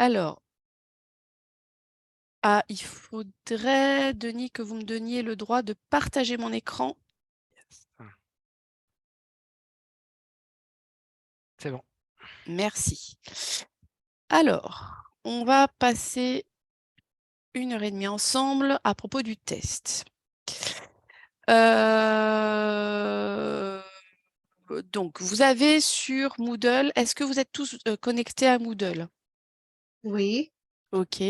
Alors, ah, il faudrait, Denis, que vous me donniez le droit de partager mon écran. Ah, c'est bon. Merci. Alors, on va passer 1 heure et demie ensemble à propos du test. Donc, vous avez sur Moodle, est-ce que vous êtes tous connectés à Moodle? Oui, OK.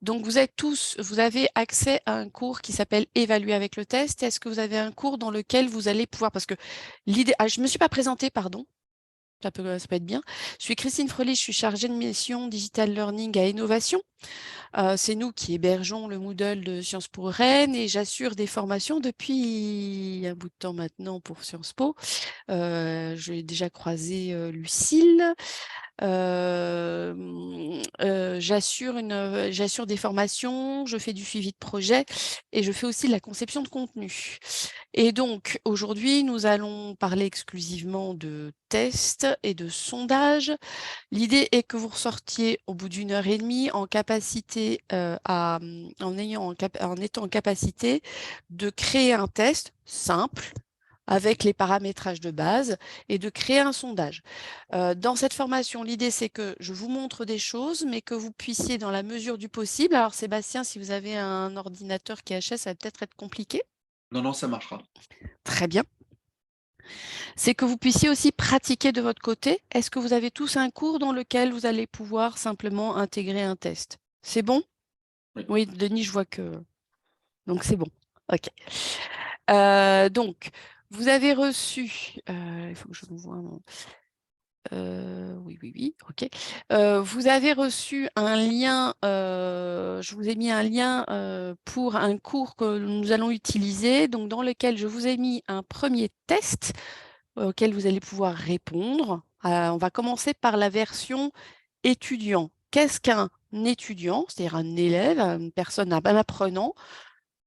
Donc, vous avez accès à un cours qui s'appelle Évaluer avec le test. Est-ce que vous avez un cours dans lequel vous allez pouvoir, parce que l'idée, je ne me suis pas présentée, pardon. Ça peut être bien. Je suis Christine Frelich, je suis chargée de mission Digital Learning à Innovation. C'est nous qui hébergeons le Moodle de Sciences Po Rennes et j'assure des formations depuis un bout de temps maintenant pour Sciences Po. J'ai déjà croisé Lucille. J'assure des formations, je fais du suivi de projet et je fais aussi de la conception de contenu. Et donc, aujourd'hui, nous allons parler exclusivement de tests et de sondages. L'idée est que vous ressortiez au bout d'1 heure et demie en capacité en étant en capacité de créer un test simple avec les paramétrages de base et de créer un sondage. Dans cette formation, l'idée c'est que je vous montre des choses, mais que vous puissiez, dans la mesure du possible, alors Sébastien, si vous avez un ordinateur qui HS, ça va peut-être être compliqué. Non, non, ça marchera. Très bien. C'est que vous puissiez aussi pratiquer de votre côté. Est-ce que vous avez tous un cours dans lequel vous allez pouvoir simplement intégrer un test? C'est bon? Oui. Oui, Denis, je vois que... Donc, c'est bon. OK. Donc, vous avez reçu... il faut que je vous voie... oui, oui, oui, OK. Vous avez reçu un lien, je vous ai mis un lien pour un cours que nous allons utiliser, donc dans lequel je vous ai mis un premier test auquel vous allez pouvoir répondre. On va commencer par la version étudiant. Qu'est-ce qu'un étudiant, c'est-à-dire un élève, une personne, un apprenant,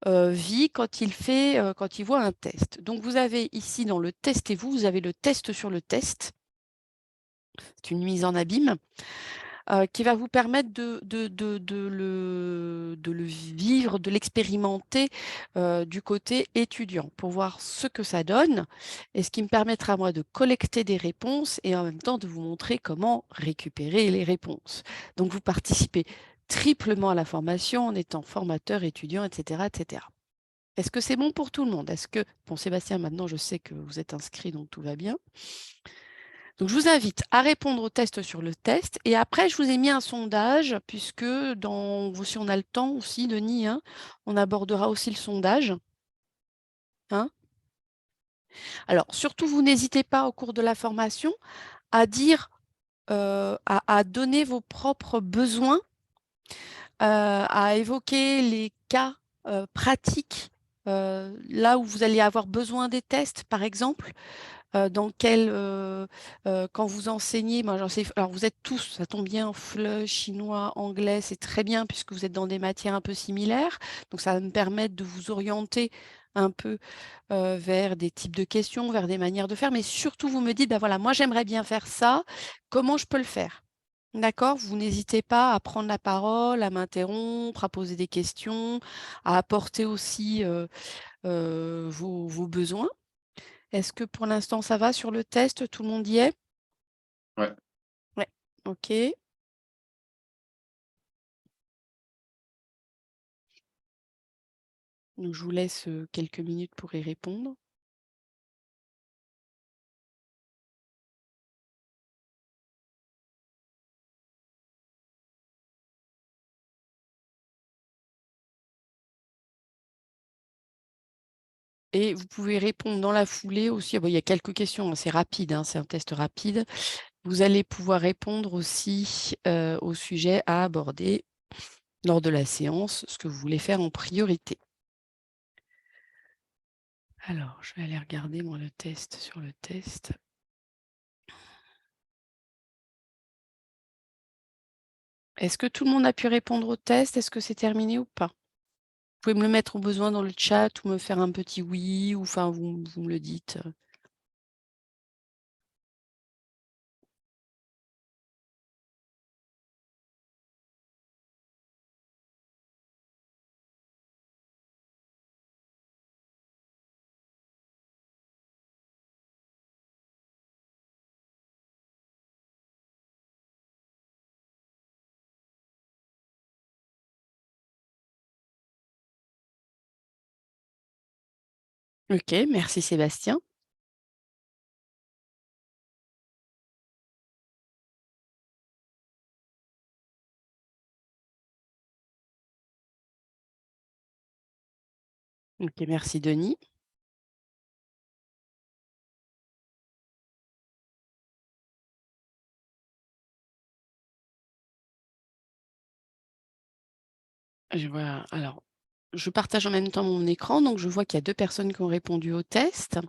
vit quand quand il voit un test? Donc, vous avez ici dans le testez-vous, vous avez le test sur le test. C'est une mise en abîme qui va vous permettre de le vivre, de l'expérimenter du côté étudiant pour voir ce que ça donne et ce qui me permettra moi de collecter des réponses et en même temps de vous montrer comment récupérer les réponses. Donc vous participez triplement à la formation en étant formateur, étudiant, etc., etc. Est-ce que c'est bon pour tout le monde? Est-ce que, bon Sébastien, maintenant je sais que vous êtes inscrit, donc tout va bien. Donc, je vous invite à répondre au test sur le test. Et après, je vous ai mis un sondage, puisque si on a le temps aussi, Denis, hein, on abordera aussi le sondage. Hein. Alors, surtout, vous n'hésitez pas au cours de la formation à dire, à donner vos propres besoins, à évoquer les cas pratiques, là où vous allez avoir besoin des tests, par exemple. Quand vous enseignez, moi j'enseigne, alors vous êtes tous, ça tombe bien, FLE, chinois, anglais, c'est très bien puisque vous êtes dans des matières un peu similaires, donc ça va me permettre de vous orienter un peu vers des types de questions, vers des manières de faire, mais surtout vous me dites, ben voilà, moi j'aimerais bien faire ça, comment je peux le faire? D'accord? Vous n'hésitez pas à prendre la parole, à m'interrompre, à poser des questions, à apporter aussi vos besoins. Est-ce que pour l'instant ça va sur le test? Tout le monde y est? Ouais. Ouais, OK. Donc je vous laisse quelques minutes pour y répondre. Et vous pouvez répondre dans la foulée aussi. Ah bon, il y a quelques questions, hein, c'est rapide, hein, c'est un test rapide. Vous allez pouvoir répondre aussi au sujet à aborder lors de la séance, ce que vous voulez faire en priorité. Alors, je vais aller regarder moi le test sur le test. Est-ce que tout le monde a pu répondre au test? Est-ce que c'est terminé ou pas? Vous pouvez me le mettre au besoin dans le chat ou me faire un petit oui, ou enfin vous me le dites. Ok, merci Sébastien. Ok, merci Denis. Je vois, alors, je partage en même temps mon écran, donc je vois qu'il y a 2 personnes qui ont répondu au test.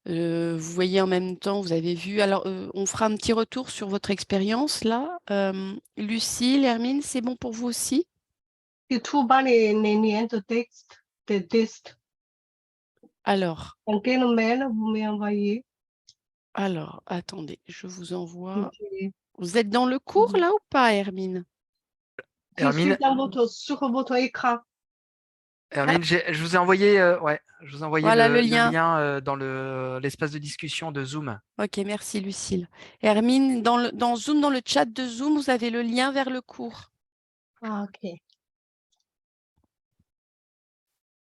Vous voyez en même temps, vous avez vu, alors on fera un petit retour sur votre expérience là. Lucille, Hermine, c'est bon pour vous aussi? 你出把你年的 test Alors, dans quel mail vous m'envoyez? attendez, je vous envoie. Je Vous êtes dans le cours là ou pas, Hermine? suis Hermine, sur votre écran. Hermine, je vous ai envoyé, ouais, je vous ai envoyé Voilà le le lien. lien dans l'espace de discussion de Zoom. Ok, merci Lucille. Hermine, dans Zoom, dans le chat de Zoom, vous avez le lien vers le cours. Ah, ok.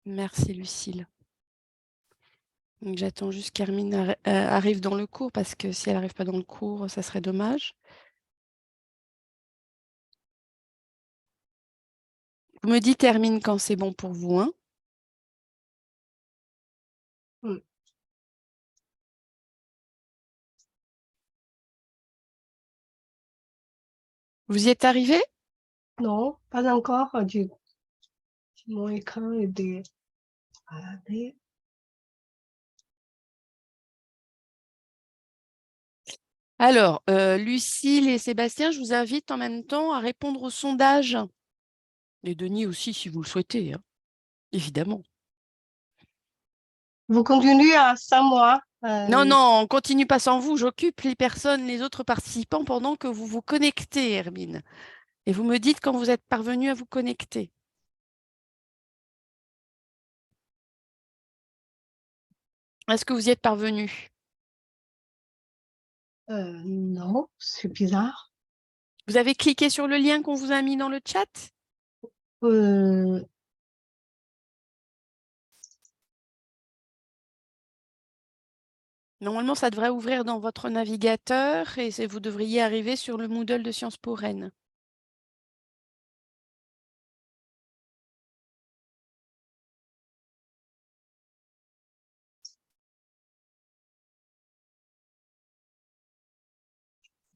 Merci Lucille. Donc, j'attends juste qu'Hermine arrive dans le cours parce que si elle n'arrive pas dans le cours, ça serait dommage. Vous me dites Hermine quand c'est bon pour vous, hein? Mm. Vous y êtes arrivé? Non, pas encore. Mon écran est de... Attendez. Alors, Lucille et Sébastien, je vous invite en même temps à répondre au sondage. Et Denis aussi, si vous le souhaitez, hein, évidemment. Vous continuez à 100 mois. Non, non, on continue pas sans vous. J'occupe les personnes, les autres participants pendant que vous vous connectez, Hermine. Et vous me dites quand vous êtes parvenu à vous connecter. Est-ce que vous y êtes parvenu? Non, c'est bizarre. Vous avez cliqué sur le lien qu'on vous a mis dans le chat? Normalement, ça devrait ouvrir dans votre navigateur et vous devriez arriver sur le Moodle de Sciences Po Rennes.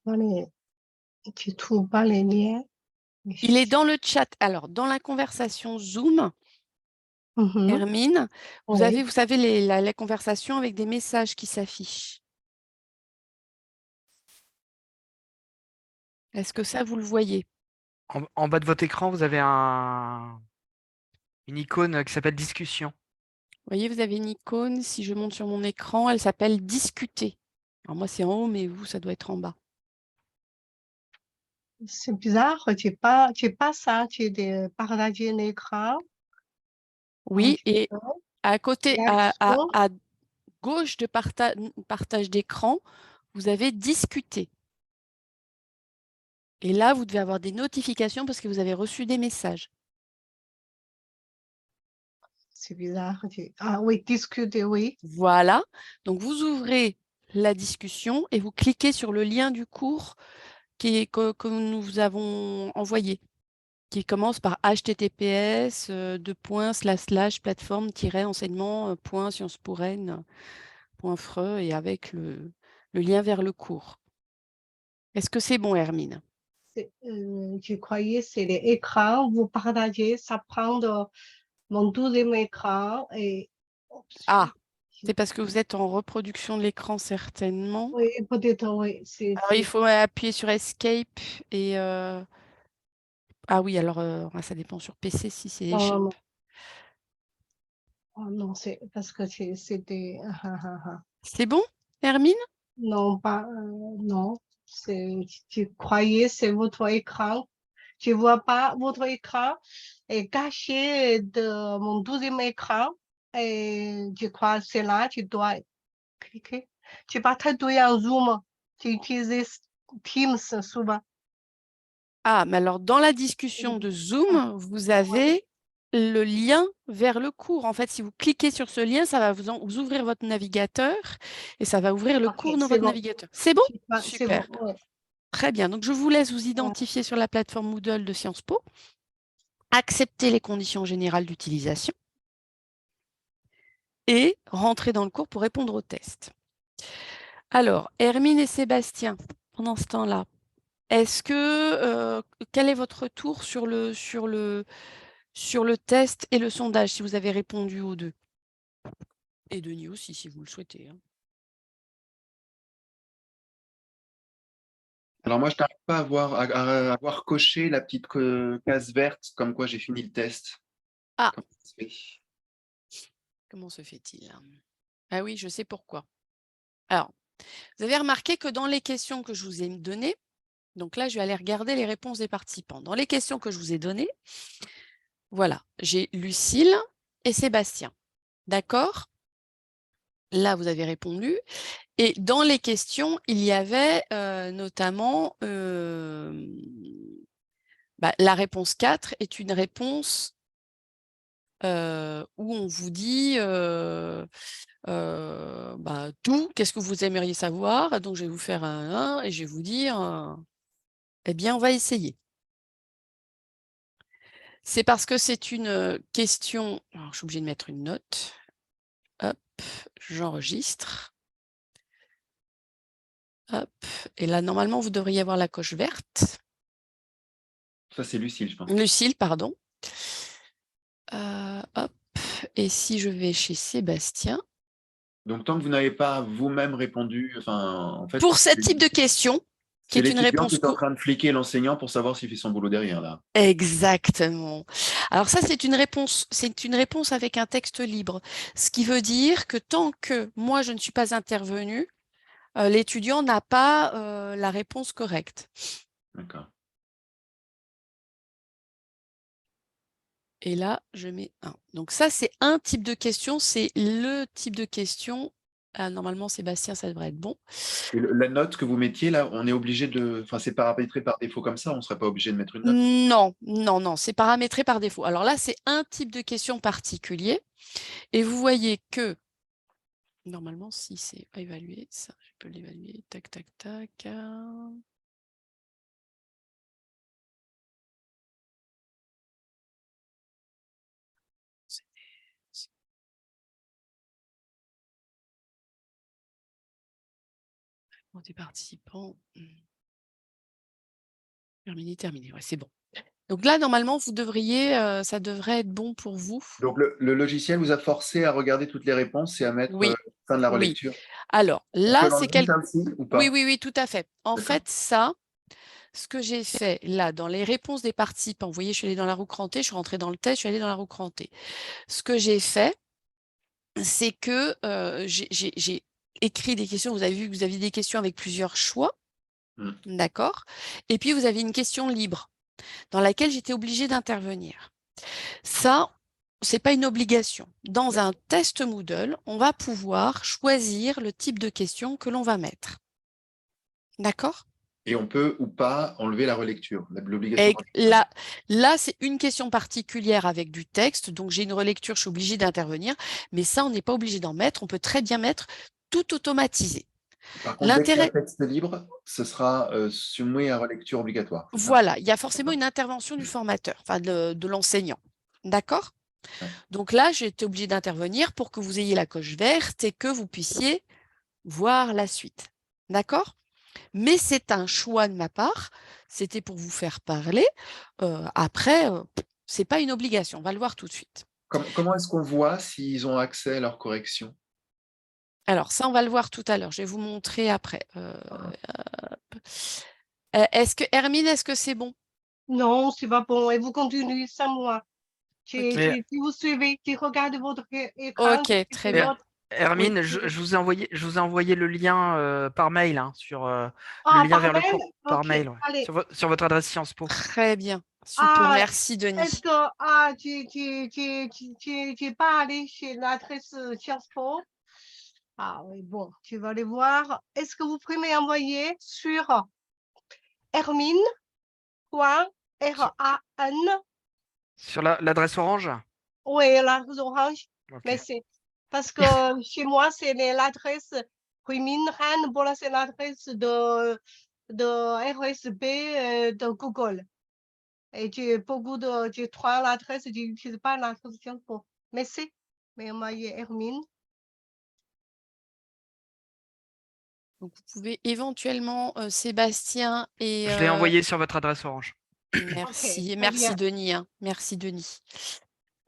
Je trouve pas les liens. Il est dans le chat. Alors, dans la conversation Zoom, Hermine, vous avez, vous savez, la conversation avec des messages qui s'affichent. Est-ce que ça, vous le voyez? En bas de votre écran, vous avez une icône qui s'appelle discussion. Vous voyez, vous avez une icône. Si je monte sur mon écran, elle s'appelle discuter. Alors moi, c'est en haut, mais vous, ça doit être en bas. C'est bizarre, tu pas ça, tu de partager un écran. Oui, et à côté, à gauche de partage d'écran, vous avez discuter. Et là, vous devez avoir des notifications parce que vous avez reçu des messages. C'est bizarre. Ah oui, discuter, oui. Voilà. Donc, vous ouvrez la discussion et vous cliquez sur le lien du cours que nous vous avons envoyé, qui commence par https plateforme-enseignement.sciences-po-rennes.freux et avec le lien vers le cours. Est-ce que c'est bon, Hermine? Je croyais que c'est l'écran, vous partagez, ça prend mon deuxième écran. Ah, c'est parce que vous êtes en reproduction de l'écran certainement. Oui, peut-être, oui. Alors, il faut appuyer sur Escape et... Ah oui, alors ça dépend sur PC si c'est Escape. Oh non, c'est parce que c'était... C'est bon, Hermine? Non, pas... non, je croyais que c'est votre écran. Je ne vois pas votre écran est caché de mon deuxième écran. Et je crois que c'est là, tu dois cliquer. Tu n'es pas très doué en Zoom. Tu utilises Teams souvent. Ah, mais alors dans la discussion de Zoom, vous avez le lien vers le cours. En fait, si vous cliquez sur ce lien, ça va vous ouvrir votre navigateur et ça va ouvrir le Ok, cours dans c'est votre bon. navigateur. C'est bon? C'est bon. Super. Ouais. Très bien. Donc, je vous laisse vous identifier sur la plateforme Moodle de Sciences Po, accepter les conditions générales d'utilisation et rentrer dans le cours pour répondre au test. Alors, Hermine et Sébastien, pendant ce temps-là, quel est votre retour sur le test et le sondage, si vous avez répondu aux deux? Et Denis aussi, si vous le souhaitez. Hein. Alors moi, je n'arrive pas à avoir coché la petite case verte comme quoi j'ai fini le test. Ah. Comment ça se fait? Comment se fait-il? Ah oui, je sais pourquoi. Alors, vous avez remarqué que dans les questions que je vous ai données, donc là, je vais aller regarder les réponses des participants. Dans les questions que je vous ai données, voilà, j'ai Lucille et Sébastien. D'accord? Là, vous avez répondu. Et dans les questions, il y avait notamment la réponse 4 est une réponse où on vous dit tout, qu'est-ce que vous aimeriez savoir? Donc, je vais vous faire un et je vais vous dire, eh bien, on va essayer. C'est parce que c'est une question. Alors, je suis obligée de mettre une note. Hop, j'enregistre. Hop, et là, normalement, vous devriez avoir la coche verte. Ça, c'est Lucille, je pense. Lucille, pardon. Hop, et si je vais chez Sébastien. Donc, tant que vous n'avez pas vous-même répondu, enfin, en fait, Pour ce type de question, qui c'est est une l'étudiant qui réponse est en train de fliquer l'enseignant pour savoir s'il fait son boulot derrière, là. Exactement. Alors ça, c'est une réponse avec un texte libre. Ce qui veut dire que tant que moi, je ne suis pas intervenue, l'étudiant n'a pas la réponse correcte. D'accord. Et là, je mets 1. Donc ça, c'est un type de question. C'est le type de question. Ah, normalement, Sébastien, ça devrait être bon. Et la note que vous mettiez, là, on est obligé de... Enfin, c'est paramétré par défaut comme ça, on ne serait pas obligé de mettre une note? Non, non, non, c'est paramétré par défaut. Alors là, c'est un type de question particulier. Et vous voyez que, normalement, si c'est à évaluer, ça, je peux l'évaluer. Tac, tac, tac. Des participants. Terminé. Ouais, c'est bon. Donc là, normalement, vous devriez, ça devrait être bon pour vous. Donc, le logiciel vous a forcé à regarder toutes les réponses et à mettre Oui, fin de la oui. relecture. Alors On peut là, c'est l'enlever, ça aussi, ou pas? Oui, tout à fait. En D'accord. fait, ça, ce que j'ai fait là, dans les réponses des participants, vous voyez, je suis allée dans la roue crantée, je suis rentrée dans le test, je suis allée dans la roue crantée. Ce que j'ai fait, c'est que j'ai écrit des questions. Vous avez vu que vous aviez des questions avec plusieurs choix. D'accord? Et puis, vous avez une question libre dans laquelle j'étais obligée d'intervenir. Ça, ce n'est pas une obligation. Dans un test Moodle, on va pouvoir choisir le type de question que l'on va mettre. D'accord? Et on peut ou pas enlever la relecture, l'obligation Et de relecture. là c'est une question particulière avec du texte, donc j'ai une relecture, je suis obligée d'intervenir, mais ça, on n'est pas obligé d'en mettre, on peut très bien mettre tout automatisé. Par contre, dès qu'il y a un L'intérêt, texte libre, ce sera soumis à relecture obligatoire. C'est ça? voilà, il y a forcément une intervention du formateur, enfin de l'enseignant. D'accord? Ouais. Donc là, j'ai été obligée d'intervenir pour que vous ayez la coche verte et que vous puissiez voir la suite. D'accord? Mais c'est un choix de ma part. C'était pour vous faire parler. Après, ce n'est pas une obligation. On va le voir tout de suite. Comment est-ce qu'on voit s'ils ont accès à leur correction? Alors, ça, on va le voir tout à l'heure. Je vais vous montrer après. Hermine, est-ce que c'est bon? Non, c'est pas bon. Et vous continuez sans moi. Ok. Si vous suivez, tu regardes votre écran. Ok, très bien. Hermine, Oui. je vous ai envoyé le lien par mail, hein, sur le Ah, lien par vers le mail? cours par Ok, mail, ouais, allez. sur votre adresse Sciences Po. Très bien. Super. Ah, Merci, est-ce Denis. que tu es pas allé chez l'adresse Sciences Po? Ah oui, bon, tu vas aller voir. Est-ce que vous pouvez m'envoyer sur hermine.ran Sur l'adresse Orange? Oui, l'adresse Orange. Ok. Mais c'est parce que chez moi, c'est l'adresse Huimin Han, voilà, c'est l'adresse de RSB de Google. Et j'ai trois adresses, je n'utilise pas l'adresse Sciences-Po. Mais c'est, mais moi, il y a Hermine. Donc, vous pouvez éventuellement, Sébastien et Je l'ai envoyé sur votre adresse Orange. merci, très merci bien. Denis, hein, merci Denis.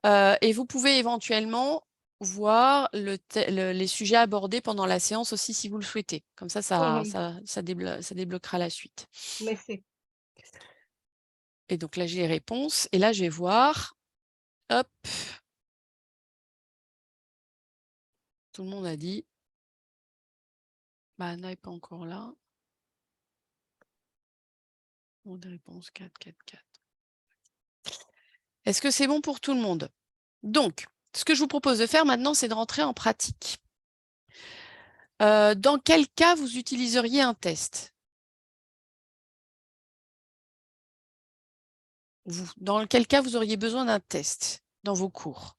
Et vous pouvez éventuellement voir les sujets abordés pendant la séance aussi si vous le souhaitez. Comme ça, Mhm. ça débloquera la suite. Mais c'est, Et donc là, j'ai les réponses. Et là, je vais voir. Hop. Tout le monde a dit. Bah, Anna n'est pas encore là. Bon, des réponses 4, 4, 4. Est-ce que c'est bon pour tout le monde? Donc, ce que je vous propose de faire maintenant, c'est de rentrer en pratique. Dans quel cas vous utiliseriez un test? Vous, dans quel cas vous auriez besoin d'un test dans vos cours?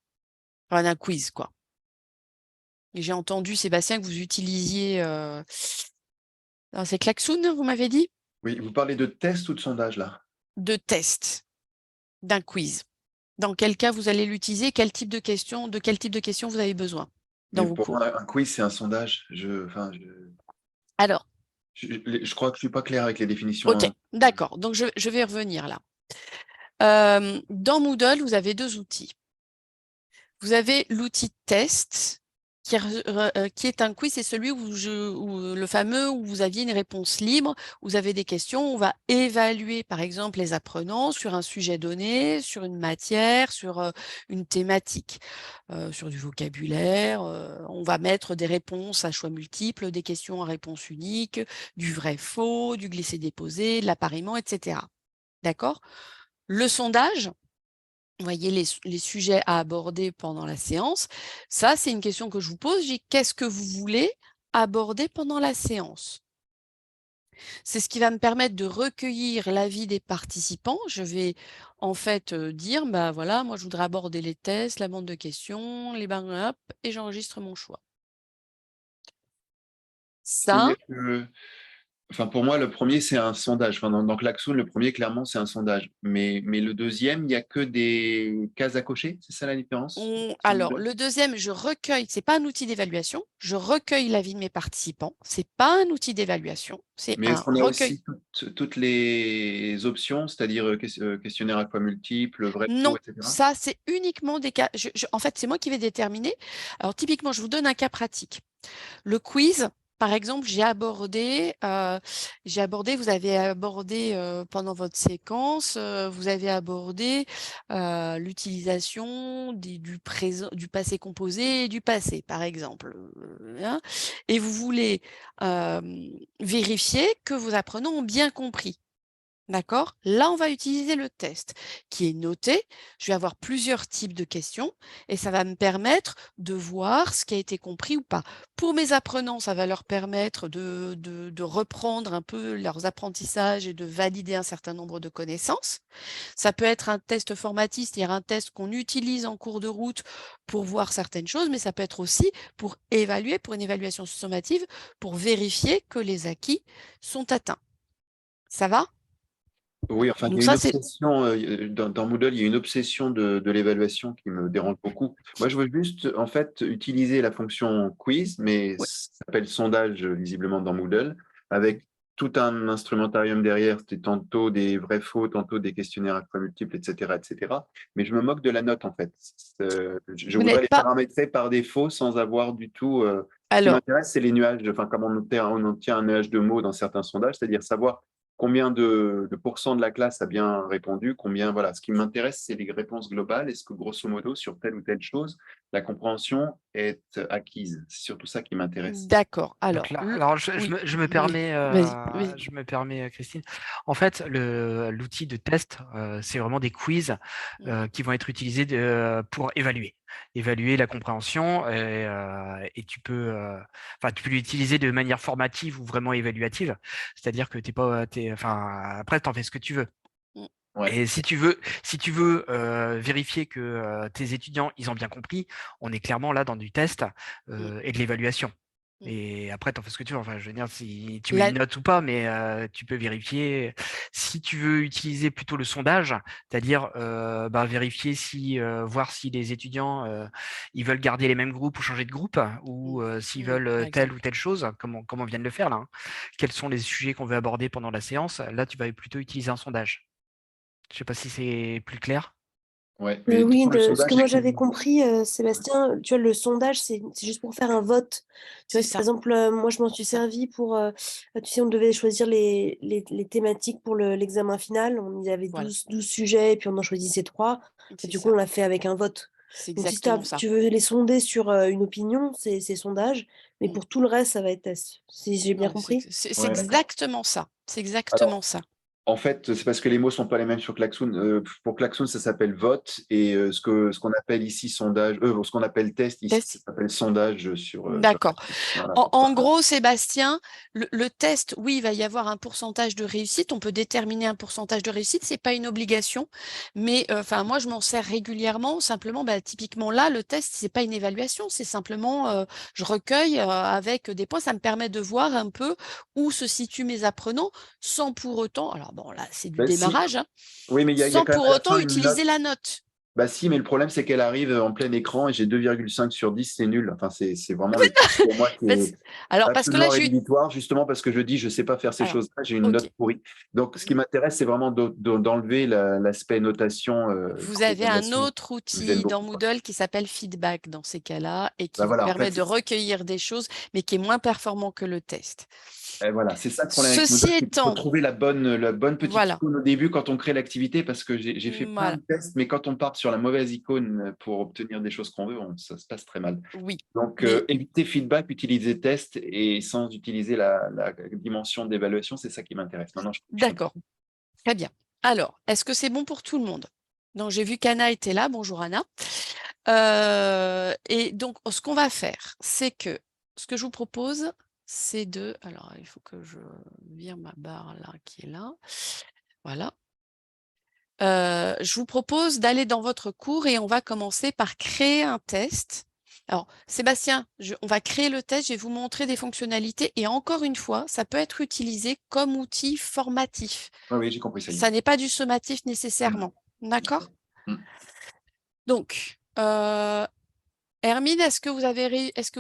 Enfin, d'un quiz, quoi. Et j'ai entendu, Sébastien, que vous utilisiez... c'est Klaxoon, vous m'avez dit? Oui, vous parlez de test ou de sondage là? De test, d'un quiz. Dans quel cas vous allez l'utiliser? De quel type de questions vous avez besoin dans Mais vos pour cours? moi, un quiz, c'est un sondage. Alors, Je crois que je suis pas clair avec les définitions, ok, hein. d'accord. Donc, je vais revenir là. Dans Moodle, vous avez deux outils. Vous avez l'outil test, qui est un quiz, c'est celui où le fameux où vous aviez une réponse libre, vous avez des questions, on va évaluer par exemple les apprenants sur un sujet donné, sur une matière, sur une thématique, sur du vocabulaire, on va mettre des réponses à choix multiples, des questions à réponse unique, du vrai-faux, du glisser-déposer, de l'appariement, etc. D'accord? Le sondage, vous voyez les sujets à aborder pendant la séance. Ça, c'est une question que je vous pose. Qu'est-ce que vous voulez aborder pendant la séance? C'est ce qui va me permettre de recueillir l'avis des participants. Je vais en fait dire, bah voilà, moi je voudrais aborder les tests, la bande de questions, les hop, et j'enregistre mon choix. Ça, C'est-à-dire que, enfin, pour moi, le premier, c'est un sondage. Enfin, dans Klaxoon, le premier, clairement, c'est un sondage. Mais le deuxième, il n'y a que des cases à cocher. C'est ça la différence? Sur alors, Moodle. le deuxième, je recueille, c'est pas un outil d'évaluation, je recueille l'avis de mes participants. C'est pas un outil d'évaluation, c'est Mais est-ce un qu'on a recueil. aussi toutes les options, c'est-à-dire questionnaire à choix multiples, vrai, faux, Non, etc. ça, c'est uniquement des cas. En fait, c'est moi qui vais déterminer. Alors, typiquement, je vous donne un cas pratique. Le quiz, par exemple, vous avez abordé pendant votre séquence, vous avez abordé l'utilisation du présent, du passé composé et du passé, par exemple. Hein, et vous voulez vérifier que vos apprenants ont bien compris. D'accord? Là, on va utiliser le test qui est noté. Je vais avoir plusieurs types de questions et ça va me permettre de voir ce qui a été compris ou pas. Pour mes apprenants, ça va leur permettre de reprendre un peu leurs apprentissages et de valider un certain nombre de connaissances. Ça peut être un test formatif, c'est-à-dire un test qu'on utilise en cours de route pour voir certaines choses, mais ça peut être aussi pour évaluer, pour une évaluation sommative, pour vérifier que les acquis sont atteints. Ça va? Oui, enfin, il y Donc a une ça, c'est obsession dans Moodle, il y a une obsession de l'évaluation qui me dérange beaucoup. Moi, je veux juste, en fait, utiliser la fonction quiz, mais ouais. ça s'appelle sondage visiblement dans Moodle, avec tout un instrumentarium derrière, c'est tantôt des vrais-faux, tantôt des questionnaires à choix multiples, etc., etc. Mais je me moque de la note, en fait. Je Vous voudrais n'êtes les pas. paramétrer par défaut sans avoir du tout. Ce qui Alors, m'intéresse, c'est les nuages, enfin, comme on obtient un nuage de mots dans certains sondages, c'est-à-dire savoir combien de pourcents de la classe a bien répondu, combien, voilà. Ce qui m'intéresse, c'est les réponses globales. Est-ce que, grosso modo, sur telle ou telle chose, la compréhension est acquise? C'est surtout ça qui m'intéresse. d'accord. Donc Alors, là, alors oui, oui, vas-y, vas-y. je me permets, Christine. En fait, l'outil de test, c'est vraiment des quiz qui vont être utilisés pour évaluer la compréhension et enfin, tu peux l'utiliser de manière formative ou vraiment évaluative. C'est-à-dire que t'es pas, enfin, après, t'en fais ce que tu veux. Ouais. Et si tu veux vérifier que tes étudiants, ils ont bien compris, on est clairement là dans du test et de l'évaluation. Mm. Et après, tu en fais ce que tu veux. Enfin, je veux dire, si tu mets La- une note ou pas, mais tu peux vérifier. Si tu veux utiliser plutôt le sondage, c'est-à-dire vérifier voir si les étudiants ils veulent garder les mêmes groupes ou changer de groupe, ou s'ils par veulent telle exemple. ou telle chose, comme on vient de le faire là. Hein. Quels sont les sujets qu'on veut aborder pendant la séance? Là, tu vas plutôt utiliser un sondage. Je sais pas si c'est plus clair. Ouais. Mais Oui, le ce que sondage, moi j'avais compris, Sébastien, tu vois, le sondage, c'est juste pour faire un vote. Tu vois, C'est si ça. par exemple, moi je m'en suis ça. servi pour, tu sais, on devait choisir les thématiques pour l'examen final. Il y avait Voilà. 12 sujets et puis on en choisissait 3. C'est Du coup, ça. on l'a fait avec un vote. C'est Donc si exactement ça. tu veux les sonder sur une opinion, c'est sondage, mais Mm. pour tout le reste, ça va être test. Si j'ai bien Ouais, compris. c'est ouais, d'accord. exactement ça. C'est Alors, exactement ça. en fait, c'est parce que les mots sont pas les mêmes sur Klaxoon. Pour Klaxoon, ça s'appelle vote, et ce qu'on appelle ici sondage, ce qu'on appelle test ici, ça Test. s'appelle sondage sur D'accord. Klaxoon. Voilà, En gros, Sébastien, le test, oui, il va y avoir un pourcentage de réussite. On peut déterminer un pourcentage de réussite. C'est pas une obligation, mais enfin, moi, je m'en sers régulièrement. Simplement, typiquement là, le test, c'est pas une évaluation. C'est simplement, je recueille avec des points. Ça me permet de voir un peu où se situent mes apprenants, sans pour autant. Alors bon, là, c'est du Ben, si, démarrage, hein, oui, mais il y a sans quand même pour à la autant fin une note. utiliser la note. Bah si, mais le problème, c'est qu'elle arrive en plein écran et j'ai 2,5 sur 10, c'est nul. Enfin, c'est vraiment le truc pour moi qui est Alors, parce que là, absolument rédhibitoire, justement parce que je dis, je ne sais pas faire ces alors, choses-là, j'ai une ok. note pourrie. Donc, ce qui m'intéresse, c'est vraiment d'enlever l'aspect notation, Vous avez un programmation, autre qui me gêne outil dans beaucoup, quoi. Moodle qui s'appelle Feedback dans ces cas-là et qui Bah vous voilà, en permet fait, de recueillir des choses, mais qui est moins performant que le test. voilà, c'est ça le problème avec Ceci Moodle, c'est qu'il faut étant, trouver la bonne petite voilà, icône au début quand on crée l'activité, parce que j'ai fait plein voilà, de tests, mais quand on part sur la mauvaise icône pour obtenir des choses qu'on veut, ça se passe très mal. oui. Donc, Mais éviter feedback, utiliser test et sans utiliser la dimension d'évaluation, c'est ça qui m'intéresse. Maintenant, je comprends. d'accord, très bien. Alors, est-ce que c'est bon pour tout le monde? Donc, j'ai vu qu'Anna était là. Bonjour Anna. Et donc, ce qu'on va faire, c'est que ce que je vous propose, c'est de... Alors, il faut que je vire ma barre là qui est là. Voilà. Je vous propose d'aller dans votre cours et on va commencer par créer un test. Alors, Sébastien, on va créer le test, je vais vous montrer des fonctionnalités et encore une fois, ça peut être utilisé comme outil formatif. Oui, oui, j'ai compris, ça y est. Ça n'est pas du sommatif nécessairement. D'accord? Mm. Donc, Hermine, est-ce que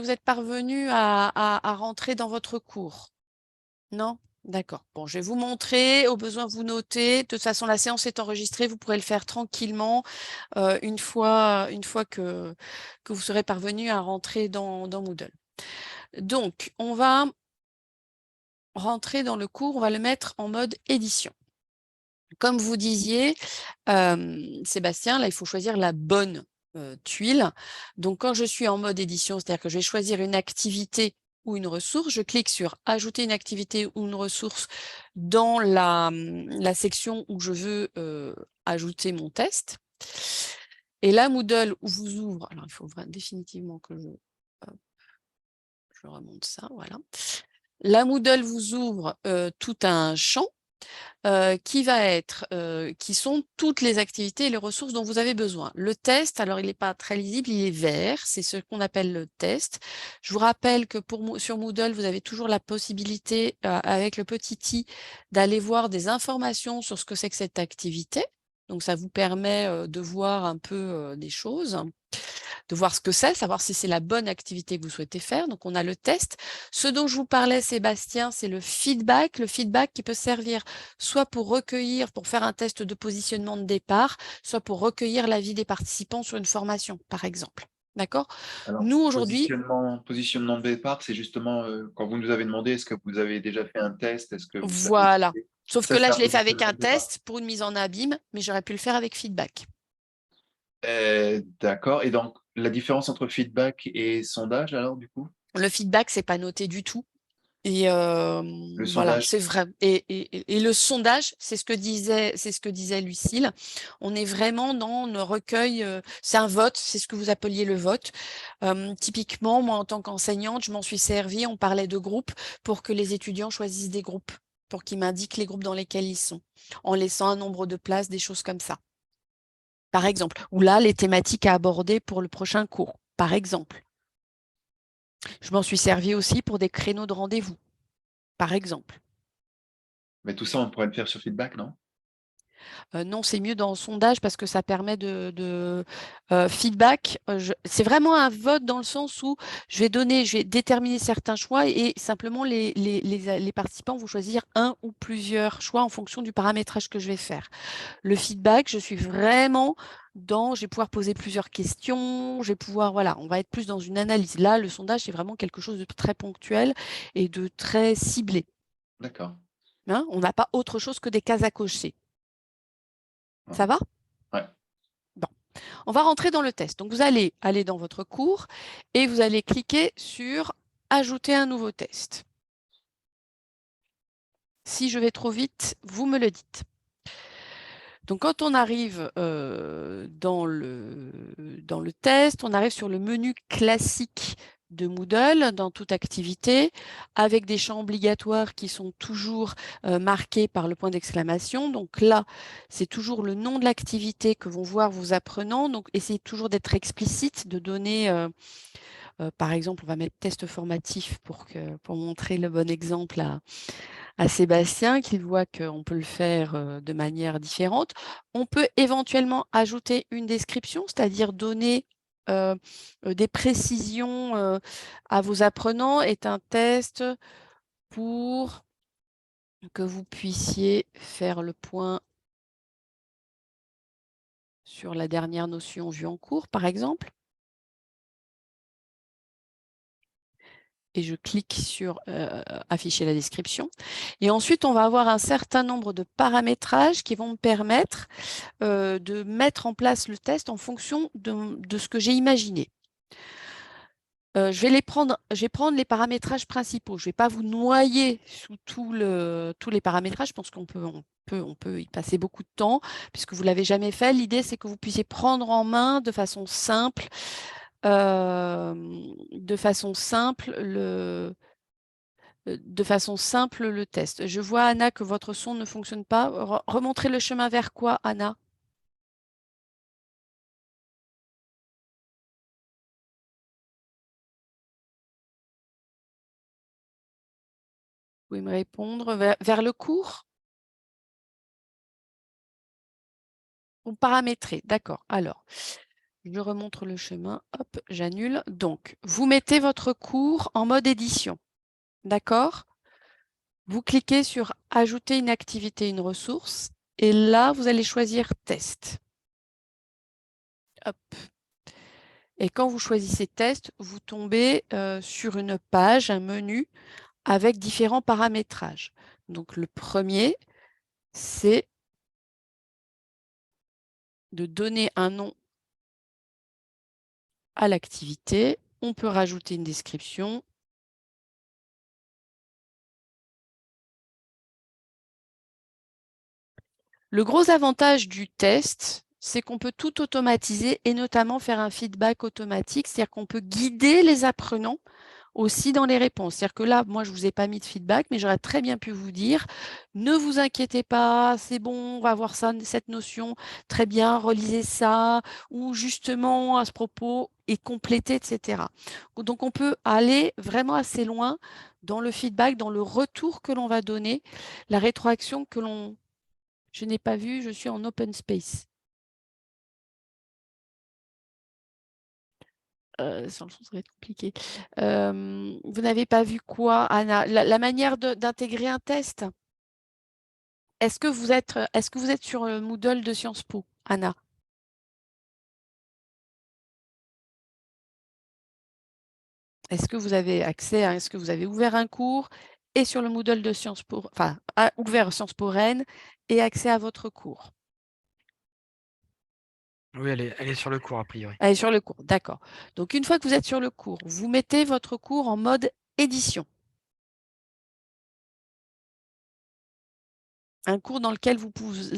vous êtes parvenu à rentrer dans votre cours? Non? D'accord. Bon, je vais vous montrer. Au besoin, vous notez. De toute façon, la séance est enregistrée. Vous pourrez le faire tranquillement une fois que vous serez parvenu à rentrer dans Moodle. Donc, on va rentrer dans le cours. On va le mettre en mode édition. Comme vous disiez, Sébastien, là, il faut choisir la bonne tuile. Donc, quand je suis en mode édition, c'est-à-dire que je vais choisir une activité ou une ressource, je clique sur « Ajouter une activité ou une ressource » dans la section où je veux ajouter mon test. Et là, Moodle vous ouvre, alors il faut définitivement que je remonte ça, voilà. Là, Moodle vous ouvre tout un champ qui sont toutes les activités et les ressources dont vous avez besoin. Le test, alors il n'est pas très lisible, il est vert, c'est ce qu'on appelle le test. Je vous rappelle que sur Moodle, vous avez toujours la possibilité, avec le petit i, d'aller voir des informations sur ce que c'est que cette activité. Donc ça vous permet de voir un peu des choses, de voir ce que c'est, savoir si c'est la bonne activité que vous souhaitez faire. Donc, on a le test. Ce dont je vous parlais, Sébastien, c'est le feedback qui peut servir soit pour recueillir, pour faire un test de positionnement de départ, soit pour recueillir l'avis des participants sur une formation, par exemple. D'accord? Alors, Nous, aujourd'hui, positionnement de départ, c'est justement quand vous nous avez demandé, est-ce que vous avez déjà fait un test? Est-ce que vous savez voilà. Sauf que Ça, là, c'est un je l'ai fait avec positionnement un de départ. test pour une mise en abîme, mais j'aurais pu le faire avec feedback. D'accord. Et donc, la différence entre feedback et sondage, alors, du coup? Le feedback, c'est pas noté du tout. Et Le voilà, sondage, c'est vrai. Et le sondage, c'est ce que disait Lucille. On est vraiment dans le recueil, c'est un vote, c'est ce que vous appeliez le vote. Typiquement, moi, en tant qu'enseignante, je m'en suis servie, on parlait de groupes pour que les étudiants choisissent des groupes. pour qu'ils m'indiquent les groupes dans lesquels ils sont, en laissant un nombre de places, des choses comme ça. Par exemple, ou là, les thématiques à aborder pour le prochain cours, par exemple. Je m'en suis servi aussi pour des créneaux de rendez-vous, par exemple. Mais tout ça, on pourrait le faire sur feedback, non? Non, c'est mieux dans le sondage parce que ça permet de feedback. C'est vraiment un vote dans le sens où je vais déterminer certains choix et simplement les participants vont choisir un ou plusieurs choix en fonction du paramétrage que je vais faire. Le feedback, je suis vraiment je vais pouvoir poser plusieurs questions, je vais pouvoir, voilà, on va être plus dans une analyse. Là, le sondage, c'est vraiment quelque chose de très ponctuel et de très ciblé. D'accord. Hein, on n'a pas autre chose que des cases à cocher. Ça va? Ouais. Bon. On va rentrer dans le test. Donc, vous allez aller dans votre cours et vous allez cliquer sur « Ajouter un nouveau test ». Si je vais trop vite, vous me le dites. Donc, quand on arrive dans le test, on arrive sur le menu classique de Moodle dans toute activité, avec des champs obligatoires qui sont toujours marqués par le point d'exclamation. Donc là, c'est toujours le nom de l'activité que vont voir vos apprenants. Donc, essayez toujours d'être explicite, de donner, par exemple, on va mettre test formatif pour montrer le bon exemple à Sébastien, qu'il voit qu'on peut le faire de manière différente. On peut éventuellement ajouter une description, c'est-à-dire donner des précisions à vos apprenants. Est un test pour que vous puissiez faire le point sur la dernière notion vue en cours, par exemple. Et je clique sur afficher la description. Et ensuite, on va avoir un certain nombre de paramétrages qui vont me permettre de mettre en place le test en fonction de ce que j'ai imaginé. Je vais prendre les paramétrages principaux. Je ne vais pas vous noyer sous tous les paramétrages. Je pense qu'on peut y passer beaucoup de temps puisque vous ne l'avez jamais fait. L'idée, c'est que vous puissiez prendre en main de façon simple, le test. Je vois, Anna, que votre son ne fonctionne pas. Remontrez le chemin vers quoi, Anna? Vous pouvez me répondre vers le cours? Ou paramétrer, d'accord. Alors, je remontre le chemin. Hop, j'annule. Donc, vous mettez votre cours en mode édition. D'accord? Vous cliquez sur « Ajouter une activité, une ressource » et là, vous allez choisir « Test ». Hop. Et quand vous choisissez « Test », vous tombez sur une page, un menu avec différents paramétrages. Donc, le premier, c'est de donner un nom à l'activité. On peut rajouter une description. Le gros avantage du test, c'est qu'on peut tout automatiser et notamment faire un feedback automatique, c'est-à-dire qu'on peut guider les apprenants aussi dans les réponses. C'est-à-dire que là, moi, je ne vous ai pas mis de feedback, mais j'aurais très bien pu vous dire, ne vous inquiétez pas, c'est bon, on va voir ça, cette notion, très bien, relisez ça, ou justement, à ce propos, et compléter, etc. Donc, on peut aller vraiment assez loin dans le feedback, dans le retour que l'on va donner, la rétroaction que l'on... Je n'ai pas vu, je suis en open space. Sans le son, ça va être compliqué. Vous n'avez pas vu quoi, Anna? La manière d'intégrer un test? Est-ce que vous êtes sur le Moodle de Sciences Po, Anna? Est-ce que vous avez accès est-ce que vous avez ouvert un cours et sur le Moodle de Sciences Po, enfin, ouvert Sciences Po Rennes et accès à votre cours? Oui, elle est sur le cours, a priori. Elle est sur le cours, d'accord. Donc, une fois que vous êtes sur le cours, vous mettez votre cours en mode édition. Un cours dans lequel vous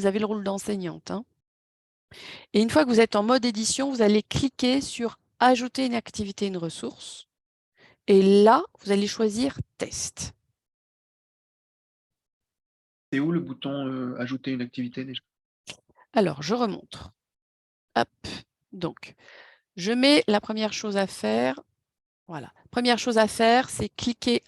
avez le rôle d'enseignante. Hein. Et une fois que vous êtes en mode édition, vous allez cliquer sur « Ajouter une activité, une ressource ». Et là, vous allez choisir « Test ». C'est où le bouton ajouter une activité déjà? Alors, je remonte. Hop, donc, je mets la première chose à faire. Voilà. Première chose à faire, c'est cliquer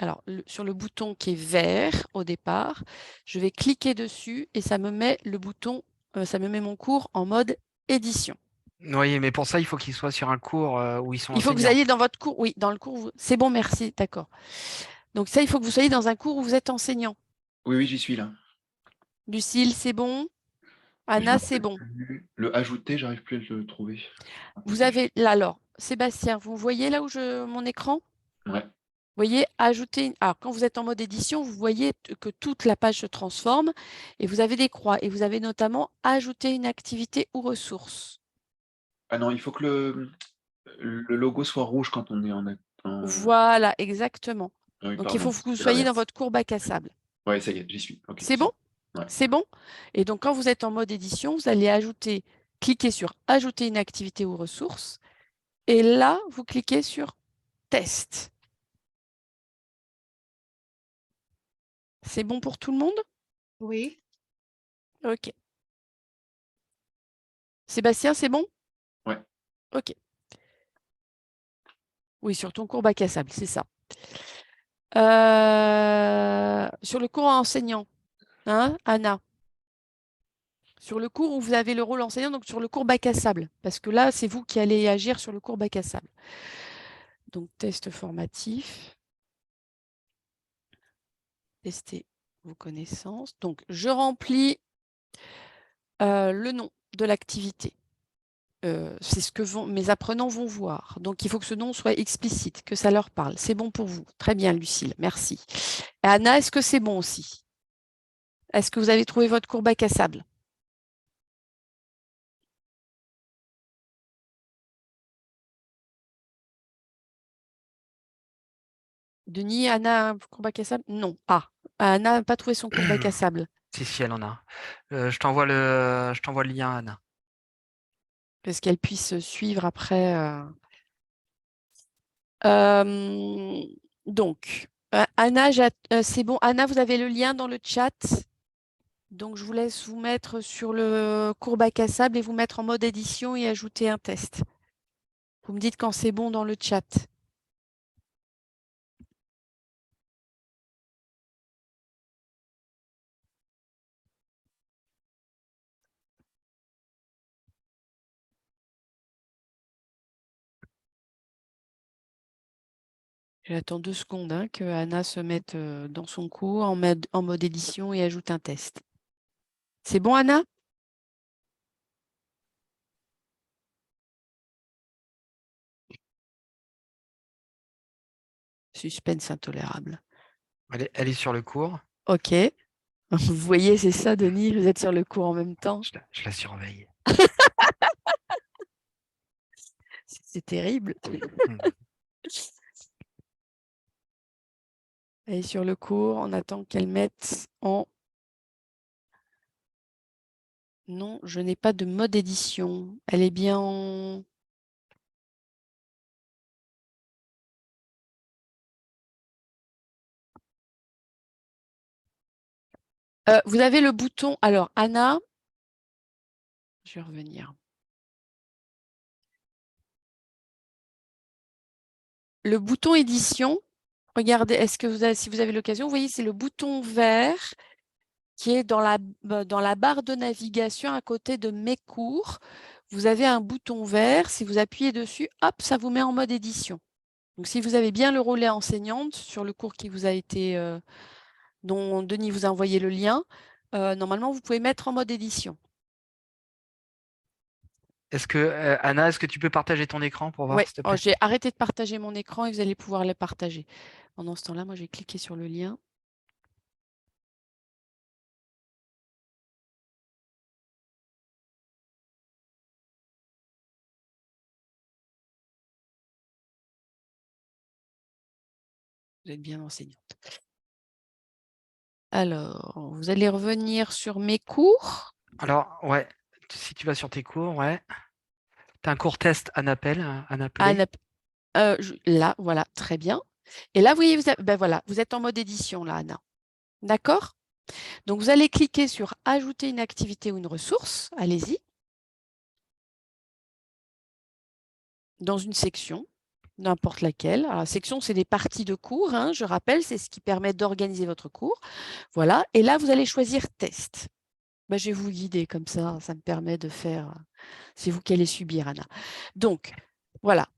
sur le bouton qui est vert au départ. Je vais cliquer dessus et ça me met le bouton, ça me met mon cours en mode édition. Oui, mais pour ça, il faut qu'ils soient sur un cours où ils sont Il faut que vous enseignants. ayez dans votre cours, oui, dans le cours, c'est bon, merci, d'accord. Donc ça, il faut que vous soyez dans un cours où vous êtes enseignant. Oui, oui, j'y suis là. Lucille, c'est bon. Je me Anna, c'est rappelle bon. plus. Le ajouter, j'arrive plus à le trouver. Vous avez là, alors, Sébastien, vous voyez là où mon écran? Ouais. Vous voyez, ajouter. Alors, quand vous êtes en mode édition, vous voyez que toute la page se transforme et vous avez des croix. Et vous avez notamment ajouter une activité ou ressource. Ah non, il faut que le logo soit rouge quand on est en... Voilà, exactement. Ah oui, Donc, il faut pardon, que vous c'est soyez dans l'inverse. votre cours bac à sable. Ouais, ça y est, j'y suis. Ok, C'est bon? Ouais. C'est bon? Et donc, quand vous êtes en mode édition, vous allez cliquer sur ajouter une activité ou ressource. Et là, vous cliquez sur test. C'est bon pour tout le monde? Oui. OK. Sébastien, c'est bon? Ouais. OK. Oui, sur ton cours bac à sable, c'est ça. Sur le cours enseignant, hein, Anna? Sur le cours où vous avez le rôle enseignant, donc sur le cours bac à sable, parce que là, c'est vous qui allez agir sur le cours bac à sable. Donc, test formatif. Tester vos connaissances. Donc, je remplis le nom de l'activité. C'est ce que mes apprenants vont voir. Donc, il faut que ce nom soit explicite, que ça leur parle. C'est bon pour vous. Très bien, Lucille. Merci. Et Anna, est-ce que c'est bon aussi? Est-ce que vous avez trouvé votre cours bac à sable? Denis, Anna a un cours bac à sable? Non. Ah, Anna n'a pas trouvé son cours bac à sable. Si, elle en a. Je t'envoie le lien, Anna. Parce qu'elle puisse suivre après. Donc, Anna, c'est bon. Anna, vous avez le lien dans le chat. Donc, je vous laisse vous mettre sur le cours bac à sable et vous mettre en mode édition et ajouter un test. Vous me dites quand c'est bon dans le chat. J'attends 2 secondes hein, que Anna se mette dans son cours en mode édition et ajoute un test. C'est bon, Anna? Suspense intolérable. Elle est sur le cours. OK. Vous voyez, c'est ça, Denis, vous êtes sur le cours en même temps. Je la surveille. C'est terrible. Hmm. Elle est sur le cours, on attend qu'elle mette en... Non, je n'ai pas de mode édition. Elle est bien en... vous avez le bouton... Alors, Anna, je vais revenir. Le bouton édition, regardez, si vous avez l'occasion, vous voyez, c'est le bouton vert qui est dans la barre de navigation à côté de mes cours. Vous avez un bouton vert, si vous appuyez dessus, hop, ça vous met en mode édition. Donc, si vous avez bien le relais enseignante sur le cours qui vous a été, dont Denis vous a envoyé le lien, normalement, vous pouvez mettre en mode édition. Anna, est-ce que tu peux partager ton écran pour voir, Oui, s'il te plaît? j'ai arrêté de partager mon écran et vous allez pouvoir le partager. Pendant ce temps-là, moi, je vais cliquer sur le lien. Vous êtes bien enseignante. Alors, vous allez revenir sur mes cours. Alors, ouais, si tu vas sur tes cours, ouais. Tu as un cours test Anna Anna, Play. là, voilà, très bien. Et là, vous voyez, ben voilà, vous êtes en mode édition, là, Anna. D'accord? Donc, vous allez cliquer sur « Ajouter une activité ou une ressource ». Allez-y. Dans une section, n'importe laquelle. Alors, la section, c'est des parties de cours, hein, je rappelle, c'est ce qui permet d'organiser votre cours. Voilà, et là, vous allez choisir « Test ». Ben, je vais vous guider comme ça me permet de faire… C'est vous qui allez subir, Anna. Donc, voilà,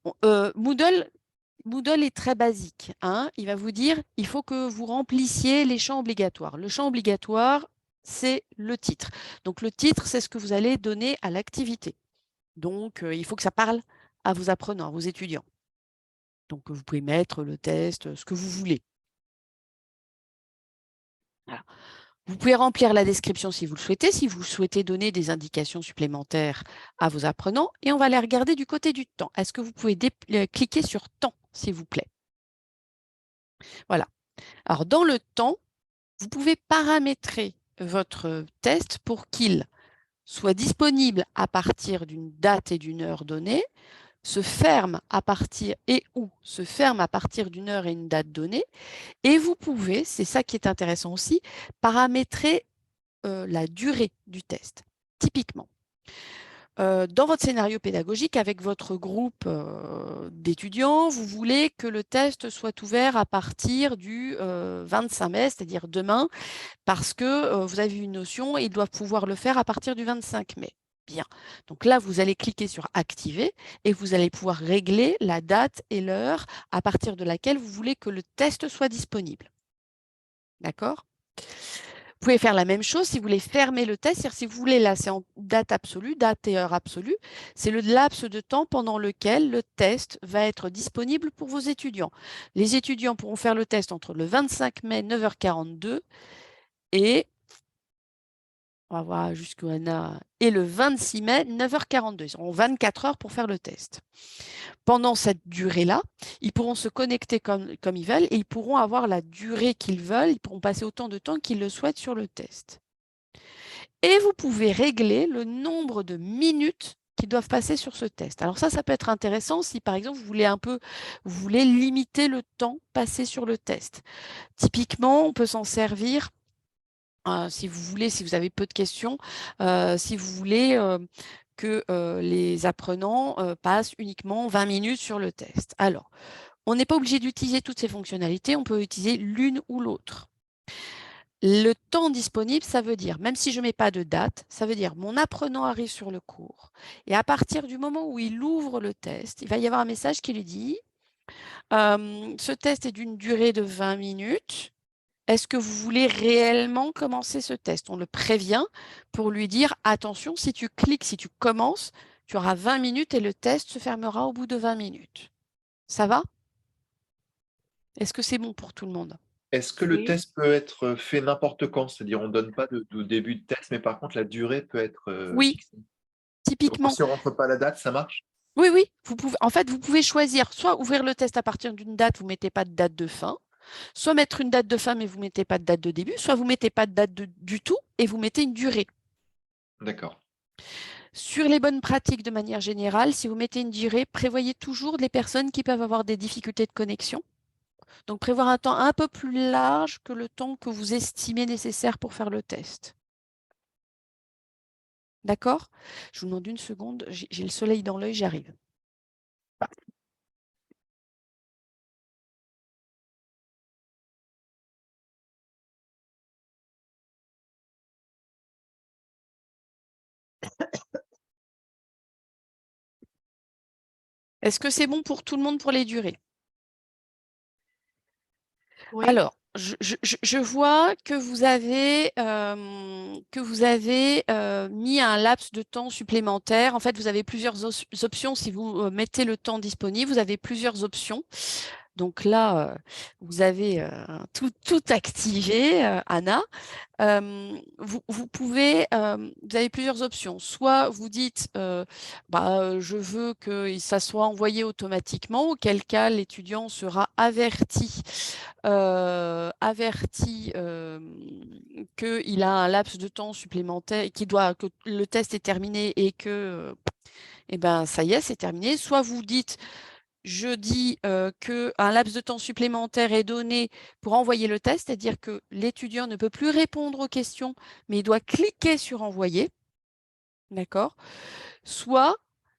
Moodle est très basique, hein. Il va vous dire, il faut que vous remplissiez les champs obligatoires. Le champ obligatoire, c'est le titre. Donc, le titre, c'est ce que vous allez donner à l'activité. Donc, il faut que ça parle à vos apprenants, à vos étudiants. Donc, vous pouvez mettre le test, ce que vous voulez. Voilà. Vous pouvez remplir la description si vous le souhaitez, si vous souhaitez donner des indications supplémentaires à vos apprenants. Et on va les regarder du côté du temps. Est-ce que vous pouvez cliquer sur « Temps », s'il vous plaît? Voilà. Alors, dans le temps, vous pouvez paramétrer votre test pour qu'il soit disponible à partir d'une date et d'une heure donnée, se ferme à partir se ferme à partir d'une heure et une date donnée. Et vous pouvez, c'est ça qui est intéressant aussi, paramétrer la durée du test. Typiquement, dans votre scénario pédagogique, avec votre groupe d'étudiants, vous voulez que le test soit ouvert à partir du 25 mai, c'est-à-dire demain, parce que vous avez une notion et ils doivent pouvoir le faire à partir du 25 mai. Bien. Donc là, vous allez cliquer sur « Activer » et vous allez pouvoir régler la date et l'heure à partir de laquelle vous voulez que le test soit disponible. D'accord ? Vous pouvez faire la même chose si vous voulez fermer le test, c'est-à-dire si vous voulez, là, c'est en date absolue, date et heure absolue, c'est le laps de temps pendant lequel le test va être disponible pour vos étudiants. Les étudiants pourront faire le test entre le 25 mai, 9h42 et, on va voir jusqu'au Anna, et le 26 mai, 9h42. Ils auront 24 heures pour faire le test. Pendant cette durée-là, ils pourront se connecter comme ils veulent et ils pourront avoir la durée qu'ils veulent. Ils pourront passer autant de temps qu'ils le souhaitent sur le test. Et vous pouvez régler le nombre de minutes qui doivent passer sur ce test. Alors ça peut être intéressant si, par exemple, vous voulez limiter le temps passé sur le test. Typiquement, on peut s'en servir si vous voulez, si vous avez peu de questions, si vous voulez que les apprenants passent uniquement 20 minutes sur le test. Alors, on n'est pas obligé d'utiliser toutes ces fonctionnalités, on peut utiliser l'une ou l'autre. Le temps disponible, ça veut dire, même si je ne mets pas de date, ça veut dire mon apprenant arrive sur le cours et à partir du moment où il ouvre le test, il va y avoir un message qui lui dit ce test est d'une durée de 20 minutes. Est-ce que vous voulez réellement commencer ce test? On le prévient pour lui dire attention, si tu cliques, si tu commences, tu auras 20 minutes et le test se fermera au bout de 20 minutes. Ça va? Est-ce que c'est bon pour tout le monde? Est-ce que le Oui. test peut être fait n'importe quand? C'est-à-dire, on ne donne pas de début de test, mais par contre, la durée peut être Oui, fixée. typiquement. Si on ne rentre pas la date, ça marche? Oui, oui. En fait, vous pouvez choisir soit ouvrir le test à partir d'une date, vous ne mettez pas de date de fin, soit mettre une date de fin, mais vous ne mettez pas de date de début, soit vous ne mettez pas de date du tout et vous mettez une durée. D'accord. Sur les bonnes pratiques de manière générale, si vous mettez une durée, prévoyez toujours des personnes qui peuvent avoir des difficultés de connexion. Donc, prévoir un temps un peu plus large que le temps que vous estimez nécessaire pour faire le test. D'accord? Je vous demande une seconde, j'ai le soleil dans l'œil, j'arrive. Est-ce que c'est bon pour tout le monde pour les durées? Oui. Alors, je vois que vous avez mis un laps de temps supplémentaire. En fait, vous avez plusieurs options. Si vous mettez le temps disponible, vous avez plusieurs options. Donc là, vous avez tout activé, Anna. Vous avez plusieurs options. Soit vous dites, je veux que ça soit envoyé automatiquement, auquel cas l'étudiant sera averti qu'il a un laps de temps supplémentaire, que le test est terminé et que ça y est, c'est terminé. Soit vous dites je dis qu'un laps de temps supplémentaire est donné pour envoyer le test, c'est-à-dire que l'étudiant ne peut plus répondre aux questions, mais il doit cliquer sur envoyer. D'accord? Soit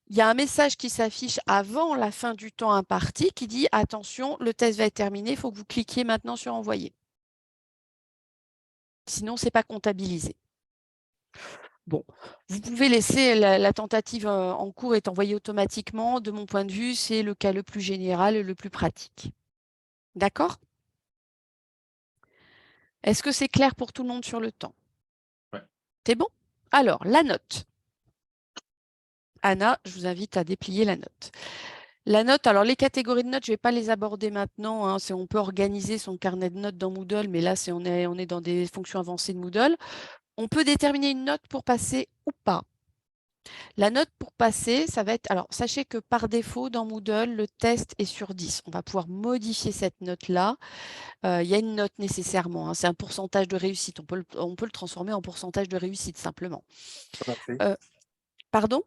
il y a un message qui s'affiche avant la fin du temps imparti qui dit « Attention, le test va être terminé, il faut que vous cliquiez maintenant sur envoyer ». Sinon, ce n'est pas comptabilisé. Bon, vous pouvez laisser la tentative en cours est envoyée automatiquement. De mon point de vue, c'est le cas le plus général et le plus pratique. D'accord? Est-ce que c'est clair pour tout le monde sur le temps? Ouais. C'est bon? Alors, la note. Anna, je vous invite à déplier la note. La note, alors les catégories de notes, je ne vais pas les aborder maintenant. Hein, on peut organiser son carnet de notes dans Moodle, mais là, on est dans des fonctions avancées de Moodle. On peut déterminer une note pour passer ou pas. La note pour passer, ça va être… Alors, sachez que par défaut, dans Moodle, le test est sur 10. On va pouvoir modifier cette note-là. Il y a une note nécessairement. Hein, c'est un pourcentage de réussite. On peut le transformer en pourcentage de réussite, simplement. Comment on fait? Pardon?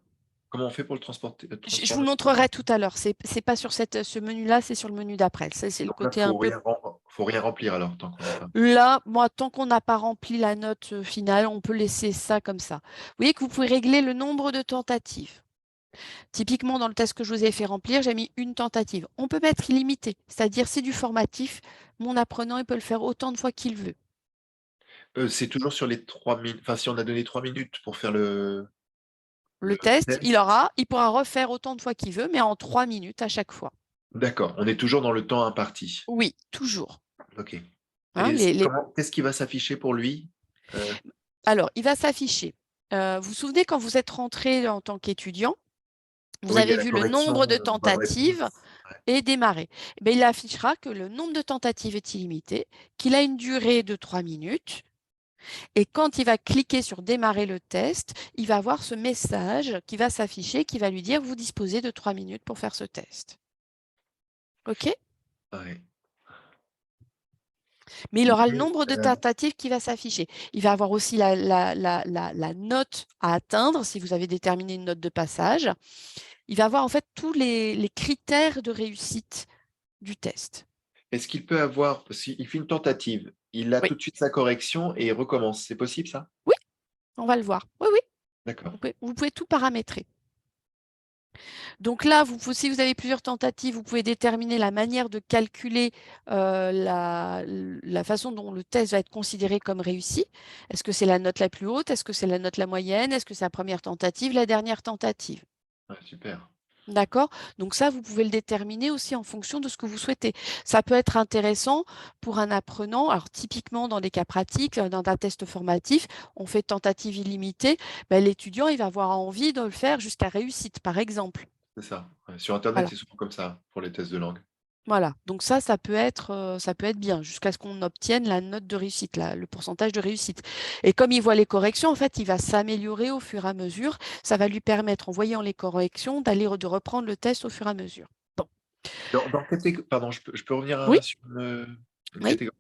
Comment on fait pour le transporter? Je vous le montrerai tout à l'heure. C'est pas sur ce menu-là, c'est sur le menu d'après. C'est le Donc là, côté un peu… faut rien remplir alors, tant qu'on n'a pas. Là, moi, tant qu'on n'a pas rempli la note finale, on peut laisser ça comme ça. Vous voyez que vous pouvez régler le nombre de tentatives. Typiquement, dans le test que je vous ai fait remplir, j'ai mis une tentative. On peut mettre illimité, c'est-à-dire c'est du formatif. Mon apprenant, il peut le faire autant de fois qu'il veut. C'est toujours sur les 3 minutes. Enfin, si on a donné 3 minutes pour faire le Test, test. il pourra refaire autant de fois qu'il veut, mais en 3 minutes à chaque fois. D'accord, on est toujours dans le temps imparti. Oui, toujours. OK. Hein, Et qu'est-ce qui va s'afficher pour lui? Alors, il va s'afficher. Vous vous souvenez, quand vous êtes rentré en tant qu'étudiant, vous Oui, il y a avez la vu le correction, nombre de bonne réponse. tentatives Ouais. et démarrer. Eh bien, il affichera que le nombre de tentatives est illimité, qu'il a une durée de 3 minutes. Et quand il va cliquer sur démarrer le test, il va avoir ce message qui va s'afficher, qui va lui dire vous disposez de 3 minutes pour faire ce test. OK? Ouais. Mais il aura le Et, nombre de tentatives qui va s'afficher. Il va avoir aussi la note à atteindre, si vous avez déterminé une note de passage. Il va avoir en fait tous les critères de réussite du test. est-ce qu'il peut avoir, parce qu'il fait une tentative, il a Oui. tout de suite sa correction et il recommence. C'est possible ça? Oui, on va le voir. Oui, oui. D'accord. Vous pouvez tout paramétrer. Donc là, si vous avez plusieurs tentatives, vous pouvez déterminer la manière de calculer la façon dont le test va être considéré comme réussi. Est-ce que c'est la note la plus haute? Est-ce que c'est la note la moyenne? Est-ce que c'est la première tentative, la dernière tentative? Ouais, super. D'accord? Donc ça, vous pouvez le déterminer aussi en fonction de ce que vous souhaitez. Ça peut être intéressant pour un apprenant. Alors typiquement, dans des cas pratiques, dans un test formatif, on fait tentative illimitée. Ben, l'étudiant, il va avoir envie de le faire jusqu'à réussite, par exemple. C'est ça. Ouais, sur Internet, Voilà. c'est souvent comme ça pour les tests de langue. Voilà, donc ça peut être bien, jusqu'à ce qu'on obtienne la note de réussite, le pourcentage de réussite. Et comme il voit les corrections, en fait, il va s'améliorer au fur et à mesure. Ça va lui permettre, en voyant les corrections, de reprendre le test au fur et à mesure. Bon. Pardon, je peux revenir Oui, sur une oui, catégorie.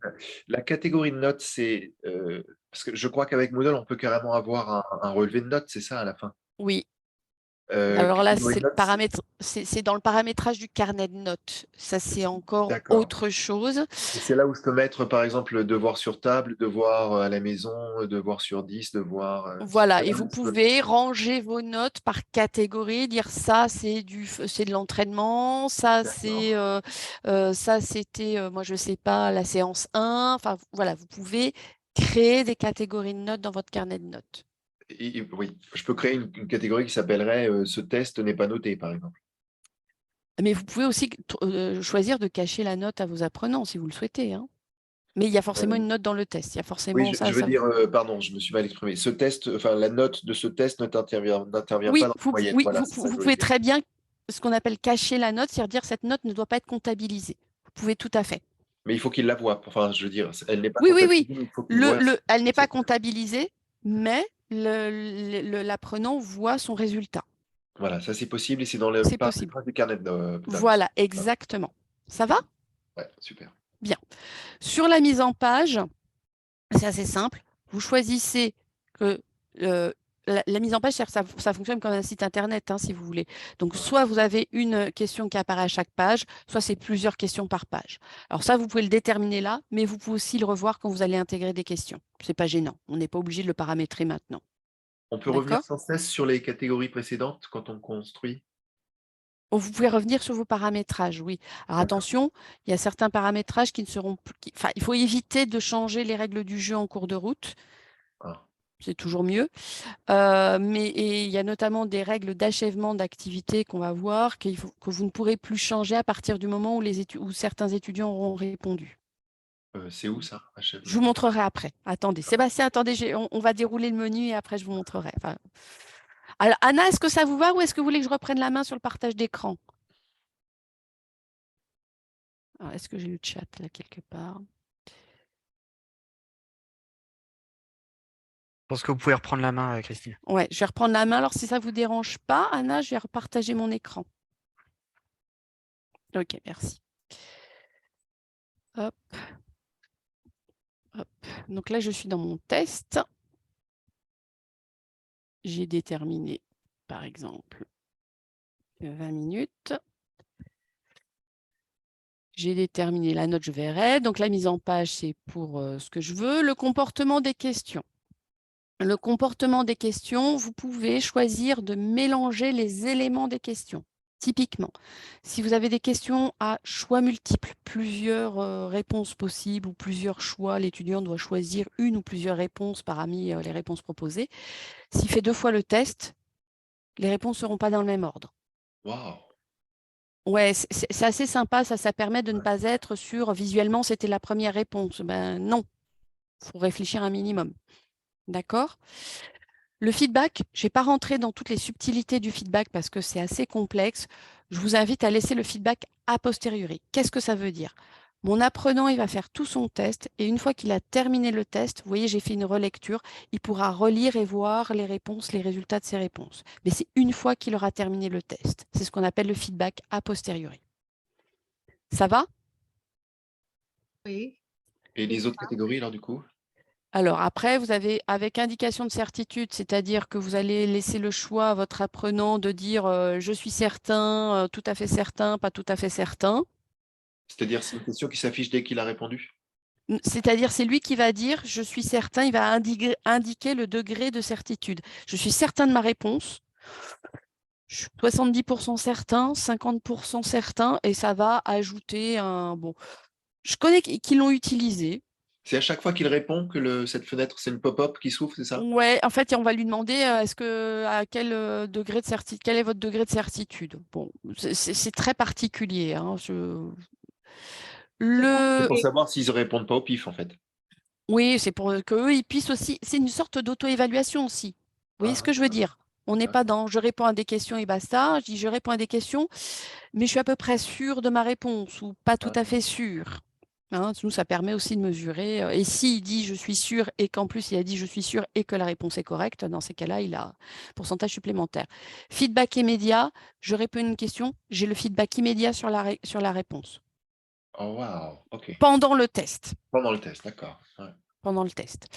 La catégorie de notes, c'est parce que je crois qu'avec Moodle, on peut carrément avoir un relevé de notes, c'est ça à la fin. oui. Alors là, Catégorie de notes, c'est dans le paramétrage du carnet de notes. Ça, c'est encore d'accord. autre chose. Et c'est là où je peux mettre, par exemple, devoir sur table, devoir à la maison, devoir sur 10, devoir. Voilà, et vous pouvez ranger vos notes par catégorie, dire ça c'est de l'entraînement, ça c'est ça c'était moi je sais pas la séance 1, enfin voilà, vous pouvez créer des catégories de notes dans votre carnet de notes. Oui, je peux créer une catégorie qui s'appellerait ce test n'est pas noté, par exemple. Mais vous pouvez aussi choisir de cacher la note à vos apprenants si vous le souhaitez, hein. Mais il y a forcément une note dans le test, il y a forcément Oui, ça. je veux dire, pardon, je me suis mal exprimé. Ce test, enfin, la note de ce test n'intervient Oui, pas dans la moyenne. oui, Voilà, c'est ça que vous je voulais pouvez dire. très bien ce qu'on appelle cacher la note, c'est-à-dire dire cette note ne doit pas être comptabilisée. Vous pouvez tout à fait. Mais il faut qu'il la voie. Enfin, je veux dire, elle n'est pas Oui, oui, oui. comptabilisée, mais il faut qu'il voit. Elle n'est pas comptabilisée, mais l'apprenant voit son résultat. Voilà, ça c'est possible et c'est dans le C'est possible. paramétrage du carnet de notes. Voilà, exactement. Ça va? Ouais, super. Bien. Sur la mise en page, c'est assez simple. Vous choisissez que la mise en page, ça fonctionne comme un site internet, hein, si vous voulez. Donc, soit vous avez une question qui apparaît à chaque page, soit c'est plusieurs questions par page. Alors ça, vous pouvez le déterminer là, mais vous pouvez aussi le revoir quand vous allez intégrer des questions. Ce n'est pas gênant. On n'est pas obligé de le paramétrer maintenant. On peut revenir D'accord? sans cesse sur les catégories précédentes quand on construit. Vous pouvez revenir sur vos paramétrages, oui. Alors D'accord. attention, il y a certains paramétrages qui ne seront plus. Enfin, il faut éviter de changer les règles du jeu en cours de route. Ah. C'est toujours mieux. Et il y a notamment des règles d'achèvement d'activité qu'on va voir, que vous ne pourrez plus changer à partir du moment où certains étudiants auront répondu. C'est où ça, Je achèvement? vous montrerai après. Attendez, Sébastien, attendez, on va dérouler le menu et après je vous montrerai. Enfin, alors, Anna, est-ce que ça vous va ou est-ce que vous voulez que je reprenne la main sur le partage d'écran? Est-ce que j'ai le chat là quelque part? Je pense que vous pouvez reprendre la main, Christine. Ouais, je vais reprendre la main. Alors, si ça ne vous dérange pas, Anna, je vais repartager mon écran. Ok, merci. Hop. Hop. Donc là, je suis dans mon test. J'ai déterminé, par exemple, 20 minutes. J'ai déterminé la note, je verrai. Donc, la mise en page, c'est pour ce que je veux. Le comportement des questions. Le comportement des questions, vous pouvez choisir de mélanger les éléments des questions. Typiquement, si vous avez des questions à choix multiples, plusieurs réponses possibles ou plusieurs choix, l'étudiant doit choisir une ou plusieurs réponses parmi les réponses proposées. S'il fait 2 fois le test, les réponses ne seront pas dans le même ordre. Waouh! Ouais, c'est assez sympa, ça permet de ne pas être sur visuellement, c'était la première réponse. Ben non, il faut réfléchir un minimum. D'accord? Le feedback, je ne vais pas rentrer dans toutes les subtilités du feedback parce que c'est assez complexe. Je vous invite à laisser le feedback a posteriori. Qu'est-ce que ça veut dire? Mon apprenant, il va faire tout son test et une fois qu'il a terminé le test, vous voyez, j'ai fait une relecture, il pourra relire et voir les réponses, les résultats de ses réponses. Mais c'est une fois qu'il aura terminé le test. C'est ce qu'on appelle le feedback a posteriori. Ça va? Oui. Et les autres catégories, alors, du coup? Alors après, vous avez avec indication de certitude, c'est-à-dire que vous allez laisser le choix à votre apprenant de dire je suis certain, tout à fait certain, pas tout à fait certain. C'est-à-dire, c'est une question qui s'affiche dès qu'il a répondu? C'est-à-dire c'est lui qui va dire je suis certain, il va indiquer le degré de certitude. Je suis certain de ma réponse, je suis 70% certain, 50% certain, et ça va ajouter un bon. Je connais qui l'ont utilisé. C'est à chaque fois qu'il répond que cette fenêtre, c'est une pop-up qui s'ouvre, c'est ça? Ouais, en fait, on va lui demander à quel degré de certitude, quel est votre degré de certitude. Bon, c'est très particulier, hein, C'est C'est Le, pour savoir s'ils ne répondent pas au pif, en fait. oui, c'est pour qu'eux, ils puissent aussi. C'est une sorte d'auto-évaluation aussi. Vous voyez ce Ah, que je veux dire? On n'est ah, pas dans je réponds à des questions et basta. Je dis je réponds à des questions, mais je suis à peu près sûre de ma réponse ou pas tout ah. à fait sûre. Hein, nous, ça permet aussi de mesurer. Et s'il dit je suis sûr et qu'en plus il a dit je suis sûr et que la réponse est correcte, dans ces cas-là, il a un pourcentage supplémentaire. Feedback immédiat, je réponds à une question, j'ai le feedback immédiat sur la réponse. Oh, waouh, ok. Pendant le test. Pendant le test, d'accord. Ouais. Pendant le test.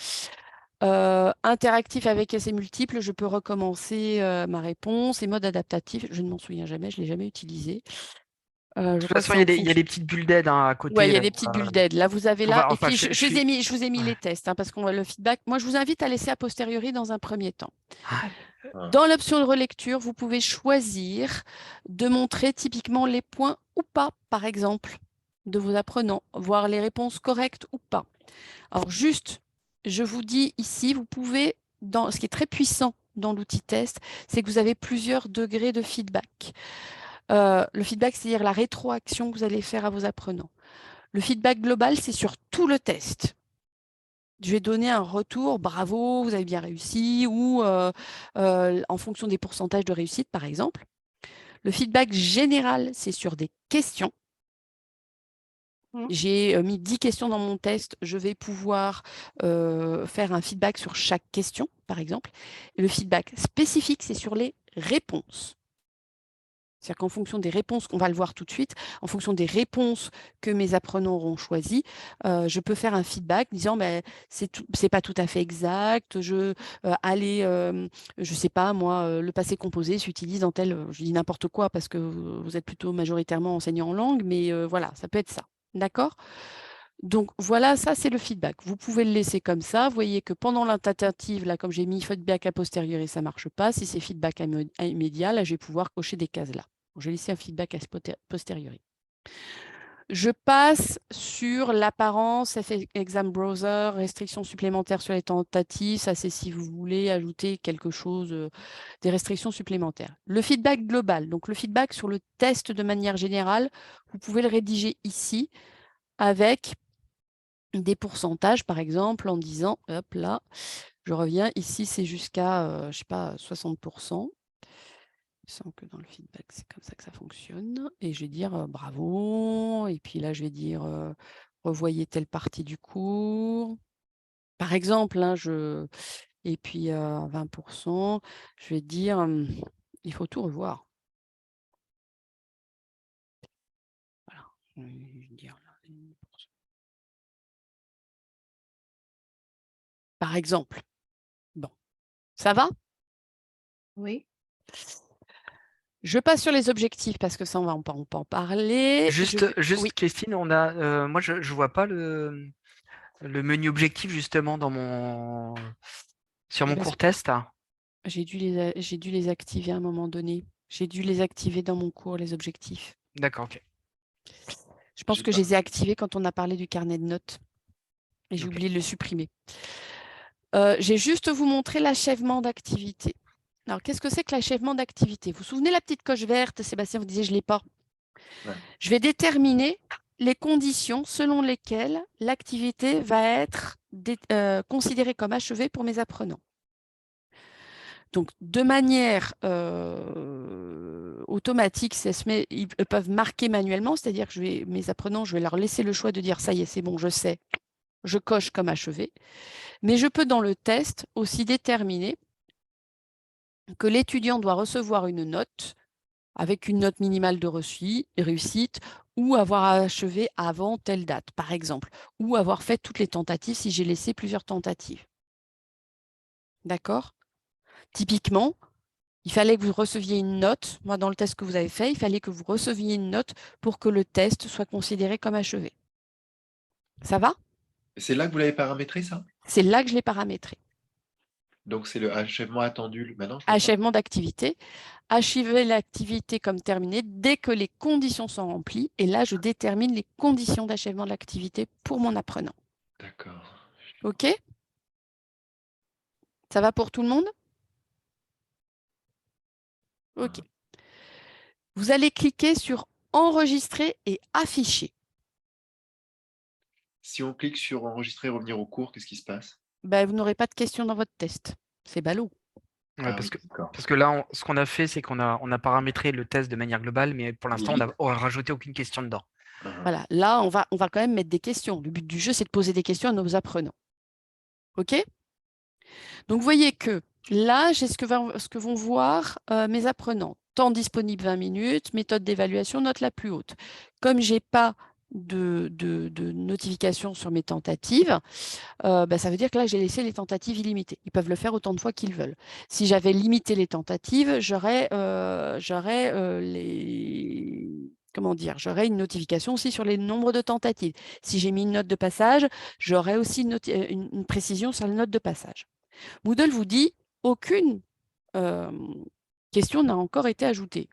Interactif avec essais multiples, je peux recommencer ma réponse. Et mode adaptatif, je ne m'en souviens jamais, je ne l'ai jamais utilisé. De toute façon, il y a des petites bulles d'aide hein, à Ouais, il côté. y a des petites bulles d'aide. Là, vous avez On là. va- Et enfin, puis, je vous ai mis ouais. les tests, hein, parce qu'on a le feedback. Moi, je vous invite à laisser a posteriori dans un premier temps. Ah. Dans l'option de relecture, vous pouvez choisir de montrer typiquement les points ou pas, par exemple, de vos apprenants, voir les réponses correctes ou pas. Alors, juste, je vous dis ici, vous pouvez, ce qui est très puissant dans l'outil test, c'est que vous avez plusieurs degrés de feedback. Le feedback, c'est-à-dire la rétroaction que vous allez faire à vos apprenants. Le feedback global, c'est sur tout le test. Je vais donner un retour, bravo, vous avez bien réussi, ou en fonction des pourcentages de réussite, par exemple. Le feedback général, c'est sur des questions. J'ai mis 10 questions dans mon test, je vais pouvoir faire un feedback sur chaque question, par exemple. Et le feedback spécifique, c'est sur les réponses. C'est-à-dire qu'en fonction des réponses, on va le voir tout de suite, en fonction des réponses que mes apprenants auront choisies, je peux faire un feedback disant c'est pas tout à fait exact, je sais pas, moi, le passé composé s'utilise dans tel, je dis n'importe quoi parce que vous êtes plutôt majoritairement enseignant en langue, mais voilà, ça peut être ça. D'accord? Donc voilà, ça c'est le feedback. Vous pouvez le laisser comme ça. Vous voyez que pendant la tentative, là, comme j'ai mis feedback a posteriori, ça ne marche pas. Si c'est feedback immédiat, là, je vais pouvoir cocher des cases là. Je vais laisser un feedback a posteriori. Je passe sur l'apparence, Exam Browser, restrictions supplémentaires sur les tentatives. Ça, c'est si vous voulez ajouter quelque chose, des restrictions supplémentaires. Le feedback global, donc le feedback sur le test de manière générale, vous pouvez le rédiger ici avec des pourcentages, par exemple, en disant, hop là, je reviens, ici c'est jusqu'à, je sais pas, 60%. Il me semble que dans le feedback, c'est comme ça que ça fonctionne. Et je vais dire bravo, et puis là, je vais dire revoyez telle partie du cours. Par exemple, hein, et puis 20%, je vais dire, il faut tout revoir. Voilà, je vais dire là, 20%. Par exemple. Bon, ça va? Oui. Je passe sur les objectifs parce que ça, on peut en parler. Juste, Oui, Christine, moi je vois pas le menu objectif justement sur mon cours test. j'ai dû les activer à un moment donné. J'ai dû les activer dans mon cours, les objectifs. D'accord, ok. Je pense que je les ai activés quand on a parlé du carnet de notes. Et j'ai Ok. oublié de le supprimer. J'ai juste vous montré l'achèvement d'activité. Alors, qu'est-ce que c'est que l'achèvement d'activité? Vous vous souvenez la petite coche verte? Sébastien, vous disiez, je ne l'ai pas. Ouais. Je vais déterminer les conditions selon lesquelles l'activité va être considérée comme achevée pour mes apprenants. Donc, de manière automatique, ils peuvent marquer manuellement, c'est-à-dire que mes apprenants, je vais leur laisser le choix de dire « ça y est, c'est bon, je sais, je coche comme achevé ». Mais je peux dans le test aussi déterminer que l'étudiant doit recevoir une note avec une note minimale de réussite ou avoir achevé avant telle date, par exemple, ou avoir fait toutes les tentatives si j'ai laissé plusieurs tentatives. D'accord? Typiquement, il fallait que vous receviez une note. Moi, dans le test que vous avez fait, il fallait que vous receviez une note pour que le test soit considéré comme achevé. Ça va? C'est là que vous l'avez paramétré, ça? C'est là que je l'ai paramétré. Donc, c'est le achèvement attendu maintenant? Achèvement d'activité. Achever l'activité comme terminée dès que les conditions sont remplies. Et là, je détermine les conditions d'achèvement de l'activité pour mon apprenant. D'accord. OK? Ça va pour tout le monde? OK. Vous allez cliquer sur « Enregistrer et afficher ». Si on clique sur enregistrer, revenir au cours, qu'est-ce qui se passe? Ben, vous n'aurez pas de questions dans votre test. C'est ballot. Ouais, Ah oui, d'accord. parce que là, ce qu'on a fait, c'est qu'on a paramétré le test de manière globale, mais pour l'instant, on n'a rajouté aucune question dedans. Voilà, là, on va quand même mettre des questions. Le but du jeu, c'est de poser des questions à nos apprenants. OK? Donc, vous voyez que là, j'ai ce que vont voir mes apprenants. Temps disponible 20 minutes, méthode d'évaluation, note la plus haute. Comme je n'ai pas de notification sur mes tentatives, ça veut dire que là, j'ai laissé les tentatives illimitées. Ils peuvent le faire autant de fois qu'ils veulent. Si j'avais limité les tentatives, j'aurais une notification aussi sur les nombres de tentatives. Si j'ai mis une note de passage, j'aurais aussi une précision sur la note de passage. Moodle vous dit aucune question n'a encore été ajoutée.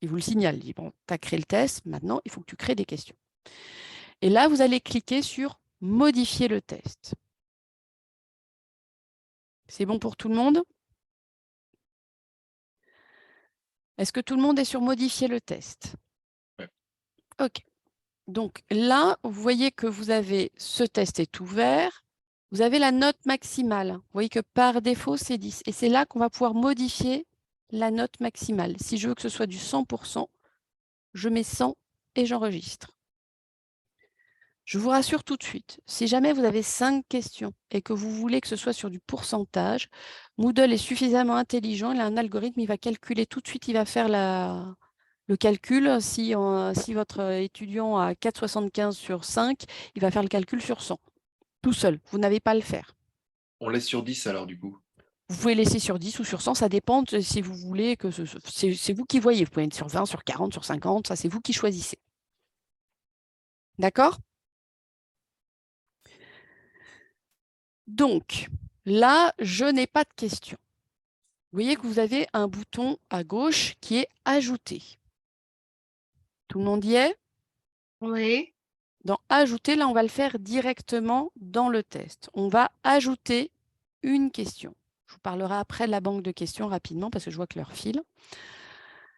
Il vous le signale. Il dit, bon, tu as créé le test, maintenant, il faut que tu crées des questions. Et là, vous allez cliquer sur « Modifier le test ». C'est bon pour tout le monde? Est-ce que tout le monde est sur « Modifier le test » ? Ouais. OK. Donc là, vous voyez que vous avez ce test est ouvert. Vous avez la note maximale. Vous voyez que par défaut, c'est 10. Et c'est là qu'on va pouvoir modifier la note maximale. Si je veux que ce soit du 100%, je mets 100 et j'enregistre. Je vous rassure tout de suite, si jamais vous avez 5 questions et que vous voulez que ce soit sur du pourcentage, Moodle est suffisamment intelligent, il a un algorithme, il va calculer tout de suite, il va faire le Le calcul, si votre étudiant a 4,75 sur 5, il va faire le calcul sur 100, tout seul. Vous n'avez pas à le faire. On laisse sur 10 alors du coup. Vous pouvez laisser sur 10 ou sur 100, ça dépend si vous voulez que c'est vous qui voyez. Vous pouvez être sur 20, sur 40, sur 50, ça c'est vous qui choisissez. D'accord? Donc, là, je n'ai pas de questions. Vous voyez que vous avez un bouton à gauche qui est « Ajouter ». Tout le monde y est? Oui. Dans « Ajouter », là, on va le faire directement dans le test. On va ajouter une question. Je vous parlerai après de la banque de questions rapidement parce que je vois que l'heure file.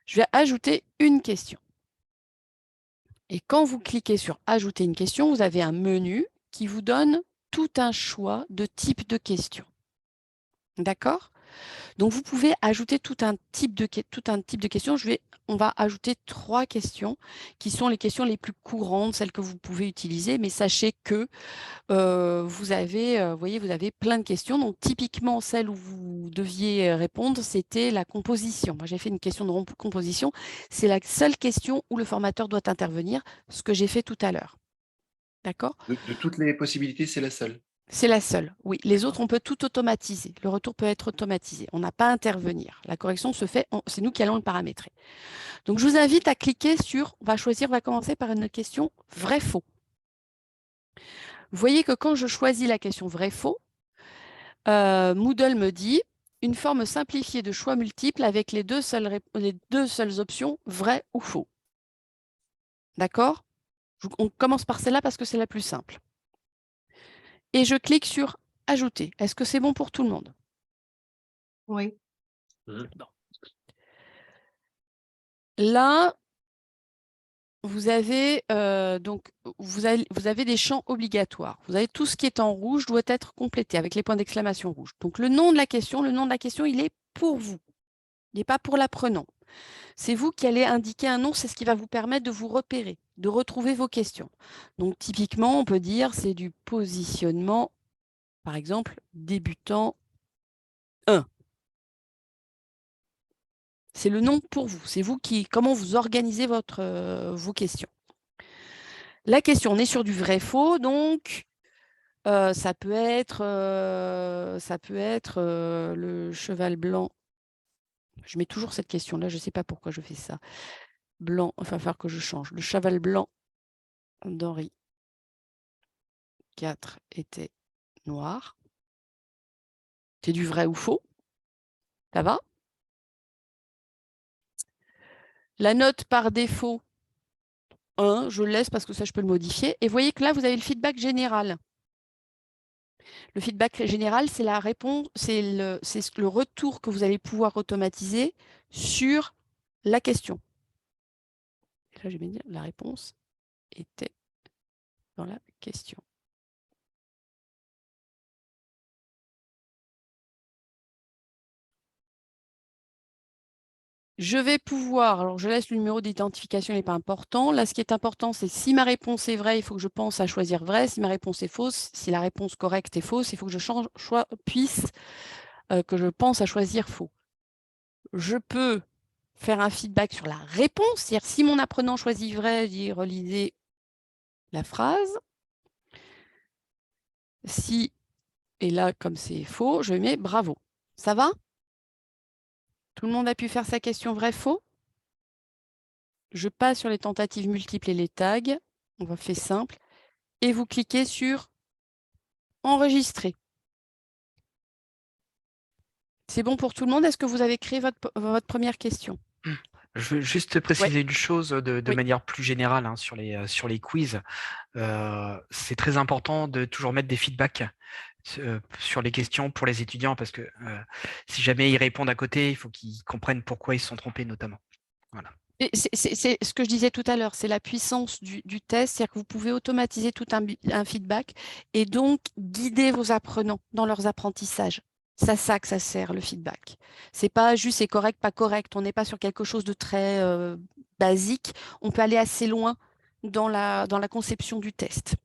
Je vais ajouter une question. Et quand vous cliquez sur « Ajouter une question », vous avez un menu qui vous donne tout un choix de type de question. D'accord? Donc, vous pouvez ajouter tout un type de questions. On va ajouter 3 questions qui sont les questions les plus courantes, celles que vous pouvez utiliser. Mais sachez que vous avez plein de questions. Donc, typiquement, celle où vous deviez répondre, c'était la composition. Moi, j'ai fait une question de composition. C'est la seule question où le formateur doit intervenir, ce que j'ai fait tout à l'heure. D'accord? De toutes les possibilités, c'est la seule. C'est la seule, oui. Les D'accord. autres, on peut tout automatiser. Le retour peut être automatisé. On n'a pas à intervenir. La correction se fait, c'est nous qui allons le paramétrer. Donc, je vous invite à cliquer sur, on va commencer par une question vrai-faux. Vous voyez que quand je choisis la question vrai-faux, Moodle me dit une forme simplifiée de choix multiples avec les deux seules options, vrai ou faux. D'accord? On commence par celle-là parce que c'est la plus simple. Et je clique sur « Ajouter ». Est-ce que c'est bon pour tout le monde? Oui. Là, vous avez des champs obligatoires. Vous avez tout ce qui est en rouge doit être complété avec les points d'exclamation rouges. Donc, le nom de la question, il est pour vous. Il n'est pas pour l'apprenant. C'est vous qui allez indiquer un nom, c'est ce qui va vous permettre de vous repérer, de retrouver vos questions. Donc, typiquement, on peut dire c'est du positionnement, par exemple, débutant 1. C'est le nom pour vous. C'est vous comment vous organisez vos questions. La question, on est sur du vrai-faux, donc ça peut être le cheval blanc. Je mets toujours cette question-là, je ne sais pas pourquoi je fais ça. Blanc, il va falloir que je change. Le cheval blanc d'Henri IV était noir. C'est du vrai ou faux? Ça va? La note par défaut, 1, je le laisse parce que ça, je peux le modifier. Et vous voyez que là, vous avez le feedback général. Le feedback général, c'est la réponse, c'est le retour que vous allez pouvoir automatiser sur la question. Et là, je vais dire la réponse était dans la question. Je vais pouvoir, alors je laisse le numéro d'identification, il n'est pas important. Là, ce qui est important, c'est si ma réponse est vraie, il faut que je pense à choisir vrai. Si ma réponse est fausse, si la réponse correcte est fausse, il faut que que je pense à choisir faux. Je peux faire un feedback sur la réponse, c'est-à-dire si mon apprenant choisit vrai, je dis relisez la phrase. Si, et là, comme c'est faux, je mets bravo. Ça va? Tout le monde a pu faire sa question vrai-faux? Je passe sur les tentatives multiples et les tags. On va faire simple. Et vous cliquez sur enregistrer. C'est bon pour tout le monde? Est-ce que vous avez créé votre première question? Je veux juste préciser une chose de Oui. manière plus générale hein, sur les quiz. C'est très important de toujours mettre des feedbacks sur les questions pour les étudiants parce que si jamais ils répondent à côté, il faut qu'ils comprennent pourquoi ils se sont trompés notamment. Voilà. C'est ce que je disais tout à l'heure, c'est la puissance du test, c'est-à-dire que vous pouvez automatiser tout un feedback et donc guider vos apprenants dans leurs apprentissages. C'est à ça que ça sert, le feedback. C'est pas juste c'est correct, pas correct. On n'est pas sur quelque chose de très basique. On peut aller assez loin dans la conception du test.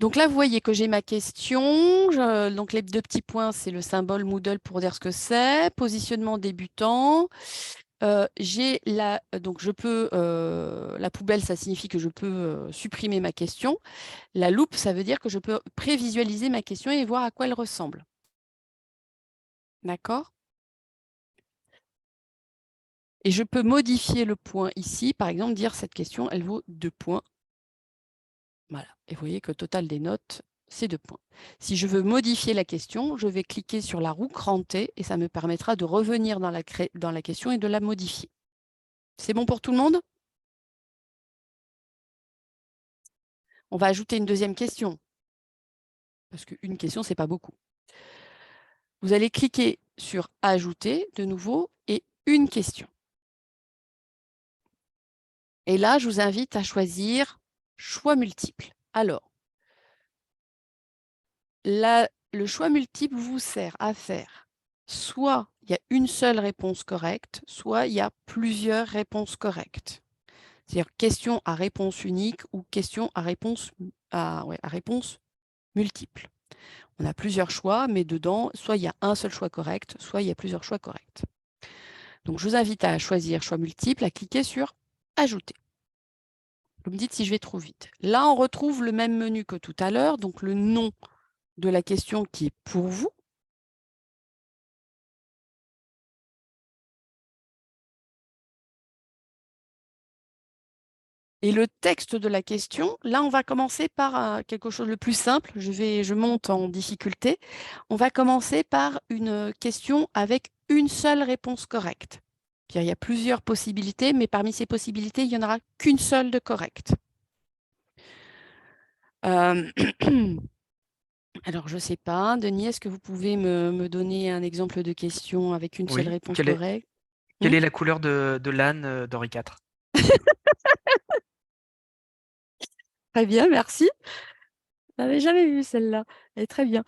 Donc là, vous voyez que j'ai ma question. Donc les 2 petits points, c'est le symbole Moodle pour dire ce que c'est. Positionnement débutant. donc je peux, la poubelle, ça signifie que je peux supprimer ma question. La loupe, ça veut dire que je peux prévisualiser ma question et voir à quoi elle ressemble. D'accord? Et je peux modifier le point ici, par exemple, dire cette question, elle vaut 2 points. Voilà. Et vous voyez que le total des notes, c'est 2 points. Si je veux modifier la question, je vais cliquer sur la roue crantée et ça me permettra de revenir dans la question et de la modifier. C'est bon pour tout le monde? On va ajouter une deuxième question. Parce qu'une question, ce n'est pas beaucoup. Vous allez cliquer sur « Ajouter » de nouveau et une question. Et là, je vous invite à choisir « Choix multiple ». Alors, le choix multiple vous sert à faire soit il y a une seule réponse correcte, soit il y a plusieurs réponses correctes. C'est-à-dire question à réponse unique ou question à réponse multiple. On a plusieurs choix, mais dedans, soit il y a un seul choix correct, soit il y a plusieurs choix corrects. Donc, je vous invite à choisir choix multiple, à cliquer sur « Ajouter ». Vous me dites si je vais trop vite. Là, on retrouve le même menu que tout à l'heure, donc le nom de la question qui est pour vous. Et le texte de la question, là, on va commencer par quelque chose de plus simple. Je monte en difficulté. On va commencer par une question avec une seule réponse correcte. Il y a plusieurs possibilités, mais parmi ces possibilités, il n'y en aura qu'une seule de correcte. Alors, je ne sais pas, Denis, est-ce que vous pouvez me donner un exemple de question avec une seule Oui. réponse Quelle correcte? est la couleur de l'âne d'Henri IV? Très bien, merci. Je n'avais jamais vu celle-là. Elle est très bien.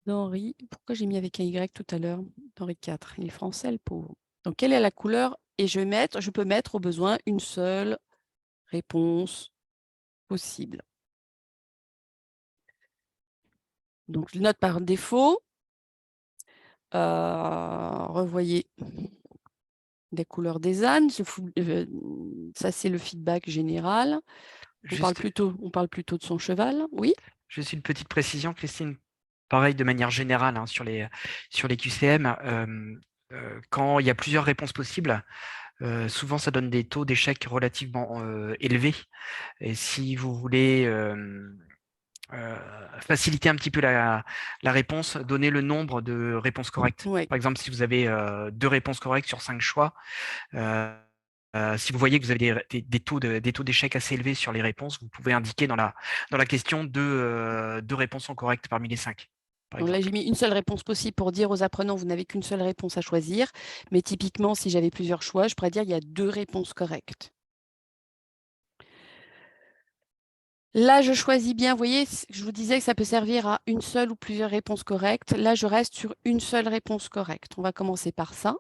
D'Henri, pourquoi j'ai mis avec un Y tout à l'heure? D'Henri IV, il est français, le pauvre. Donc, quelle est la couleur? Et je peux mettre au besoin une seule réponse possible. Donc, je note par défaut. Revoyez des couleurs des ânes. Ça, c'est le feedback général. On parle plutôt de son cheval, oui. Juste une petite précision, Christine. Pareil, de manière générale, hein, sur les QCM, quand il y a plusieurs réponses possibles, souvent ça donne des taux d'échec relativement élevés. Et si vous voulez faciliter un petit peu la réponse, donner le nombre de réponses correctes. Ouais. Par exemple, si vous avez 2 réponses correctes sur 5 choix, si vous voyez que vous avez des taux d'échec assez élevés sur les réponses, vous pouvez indiquer dans la question 2 réponses correctes parmi les 5. Donc là, j'ai mis une seule réponse possible pour dire aux apprenants, vous n'avez qu'une seule réponse à choisir. Mais typiquement, si j'avais plusieurs choix, je pourrais dire il y a 2 réponses correctes. Là, je choisis bien. Vous voyez, je vous disais que ça peut servir à une seule ou plusieurs réponses correctes. Là, je reste sur une seule réponse correcte. On va commencer par ça.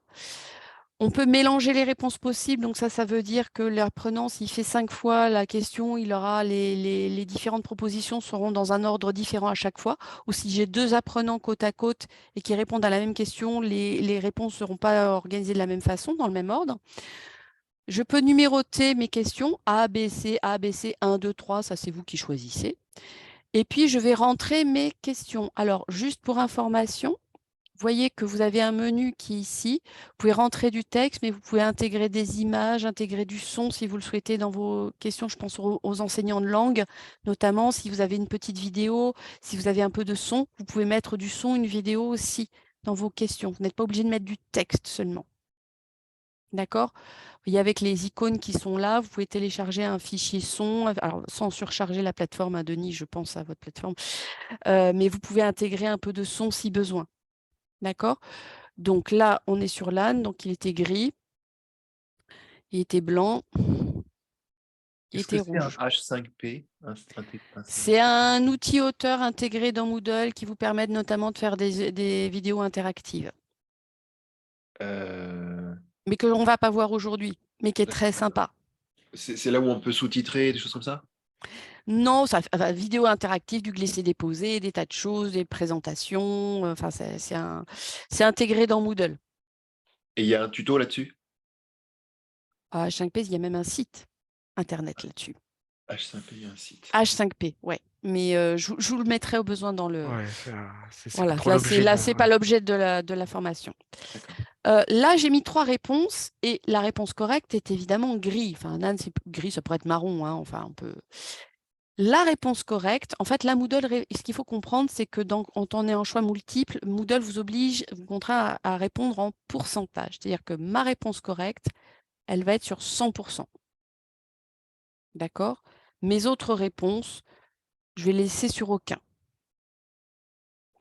On peut mélanger les réponses possibles. Donc ça veut dire que l'apprenant, s'il fait 5 fois la question, il aura les différentes propositions seront dans un ordre différent à chaque fois. Ou si j'ai 2 apprenants côte à côte et qui répondent à la même question, les réponses ne seront pas organisées de la même façon, dans le même ordre. Je peux numéroter mes questions A, B, C, 1, 2, 3, ça c'est vous qui choisissez. Et puis, je vais rentrer mes questions. Alors, juste pour information, vous voyez que vous avez un menu qui est ici. Vous pouvez rentrer du texte, mais vous pouvez intégrer des images, intégrer du son si vous le souhaitez dans vos questions. Je pense aux enseignants de langue, notamment si vous avez une petite vidéo, si vous avez un peu de son, vous pouvez mettre du son, une vidéo aussi dans vos questions. Vous n'êtes pas obligé de mettre du texte seulement. D'accord? Vous voyez, avec les icônes qui sont là, vous pouvez télécharger un fichier son, alors sans surcharger la plateforme, Denis, je pense à votre plateforme, mais vous pouvez intégrer un peu de son si besoin. D'accord? Donc là, on est sur l'âne, donc il était gris, il était blanc, il était rouge. C'est un H5P? C'est un outil auteur intégré dans Moodle qui vous permet notamment de faire des vidéos interactives. Mais que l'on ne va pas voir aujourd'hui, mais qui est très sympa. C'est là où on peut sous-titrer, des choses comme ça? Non, vidéo interactive, du glisser-déposer, des tas de choses, des présentations. Enfin, c'est intégré dans Moodle. Et il y a un tuto là-dessus? À H5P, il y a même un site internet là-dessus. H5P, il y a un site. H5P, ouais. Mais je vous le mettrai au besoin dans le… Ouais, c'est pas Voilà, trop là, l'objet c'est pas l'objet de la formation. D'accord. Là, j'ai mis 3 réponses et la réponse correcte est évidemment gris. Enfin, Nan, c'est gris, ça pourrait être marron. Hein, enfin, on peut… La réponse correcte, en fait, la Moodle, ce qu'il faut comprendre, c'est que quand on est en choix multiple, Moodle vous contraint à répondre en pourcentage. C'est-à-dire que ma réponse correcte, elle va être sur 100%. D'accord? Mes autres réponses, je vais les laisser sur aucun.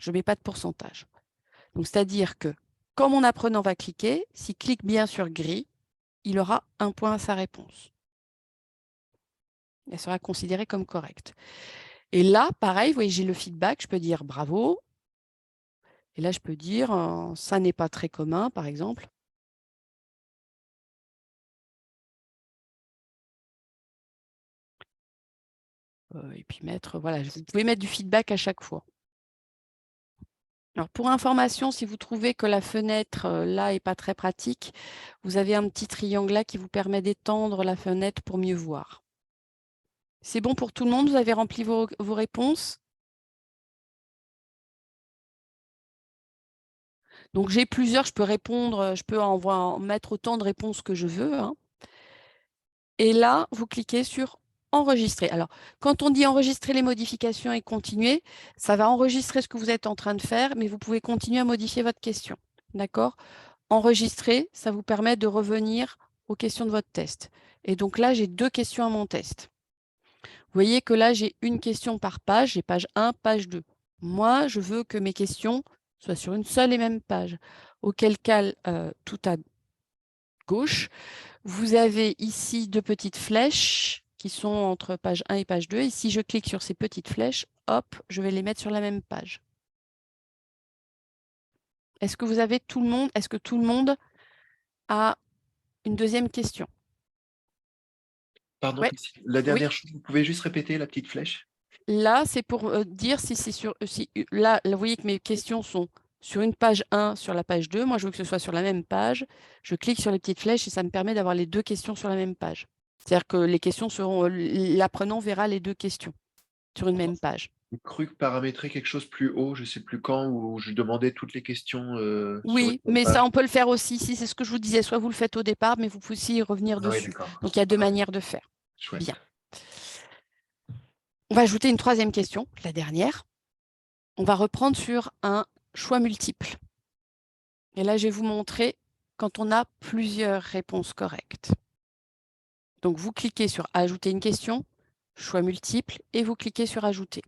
Je ne mets pas de pourcentage. Donc, c'est-à-dire que quand mon apprenant va cliquer, s'il clique bien sur gris, il aura 1 point à sa réponse. Elle sera considérée comme correcte. Et là, pareil, vous voyez, j'ai le feedback, je peux dire bravo. Et là, je peux dire ça n'est pas très commun, par exemple. Et puis mettre, voilà, vous pouvez mettre du feedback à chaque fois. Alors, pour information, si vous trouvez que la fenêtre là n'est pas très pratique, vous avez un petit triangle là qui vous permet d'étendre la fenêtre pour mieux voir. C'est bon pour tout le monde? Vous avez rempli vos réponses? Donc, j'ai plusieurs, je peux répondre, je peux en mettre autant de réponses que je veux. Hein. Et là, vous cliquez sur enregistrer. Alors, quand on dit enregistrer les modifications et continuer, ça va enregistrer ce que vous êtes en train de faire, mais vous pouvez continuer à modifier votre question. D'accord? Enregistrer, ça vous permet de revenir aux questions de votre test. Et donc là, j'ai 2 questions à mon test. Vous voyez que là, j'ai une question par page, j'ai page 1, page 2. Moi, je veux que mes questions soient sur une seule et même page. Auquel cas, tout à gauche, vous avez ici 2 petites flèches qui sont entre page 1 et page 2. Et si je clique sur ces petites flèches, hop, je vais les mettre sur la même page. Est-ce que vous avez tout le monde, est-ce que tout le monde a une deuxième question? Pardon, Ouais. la Oui. dernière chose, vous pouvez juste répéter la petite flèche? Là, c'est pour dire si c'est sur… là, vous voyez que mes questions sont sur une page 1, sur la page 2. Moi, je veux que ce soit sur la même page. Je clique sur les petites flèches et ça me permet d'avoir les 2 questions sur la même page. C'est-à-dire que les questions seront… l'apprenant verra les 2 questions sur une même page. J'ai cru paramétrer quelque chose plus haut, je ne sais plus quand, où je demandais toutes les questions sur Oui, une mais page. ça, on peut le faire aussi. Si c'est ce que je vous disais, soit vous le faites au départ, mais vous pouvez aussi y revenir Ah oui, dessus. d'accord. Donc, il y a 2 manières de faire. Chouette. Bien. On va ajouter une 3e question, la dernière. On va reprendre sur un choix multiple. Et là, je vais vous montrer quand on a plusieurs réponses correctes. Donc, vous cliquez sur « Ajouter une question », choix multiple, et vous cliquez sur « Ajouter ».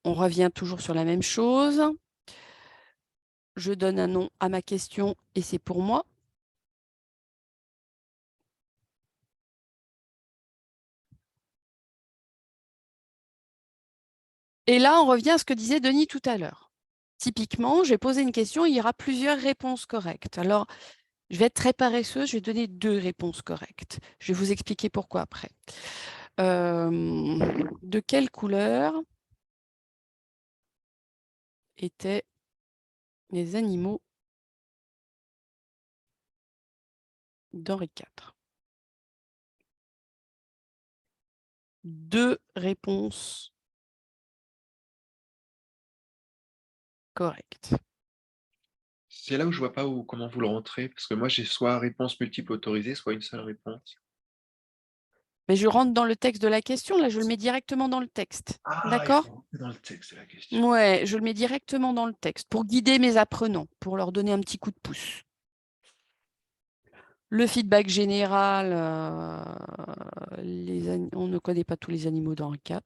On revient toujours sur la même chose. Je donne un nom à ma question et c'est pour moi. Et là, on revient à ce que disait Denis tout à l'heure. Typiquement, je vais poser une question, il y aura plusieurs réponses correctes. Alors, je vais être très paresseuse, je vais donner 2 réponses correctes. Je vais vous expliquer pourquoi après. De quelle couleur étaient les animaux d'Henri IV? 2 réponses correctes. C'est là où je vois pas comment vous le rentrez, parce que moi j'ai soit réponse multiple autorisée, soit une seule réponse. Mais je rentre dans le texte de la question, là, je le mets directement dans le texte. Ah, il D'accord? faut rentrer dans le texte, c'est la question. Ouais, je le mets directement dans le texte pour guider mes apprenants, pour leur donner un petit coup de pouce. Le feedback général, on ne connaît pas tous les animaux d'Henri IV.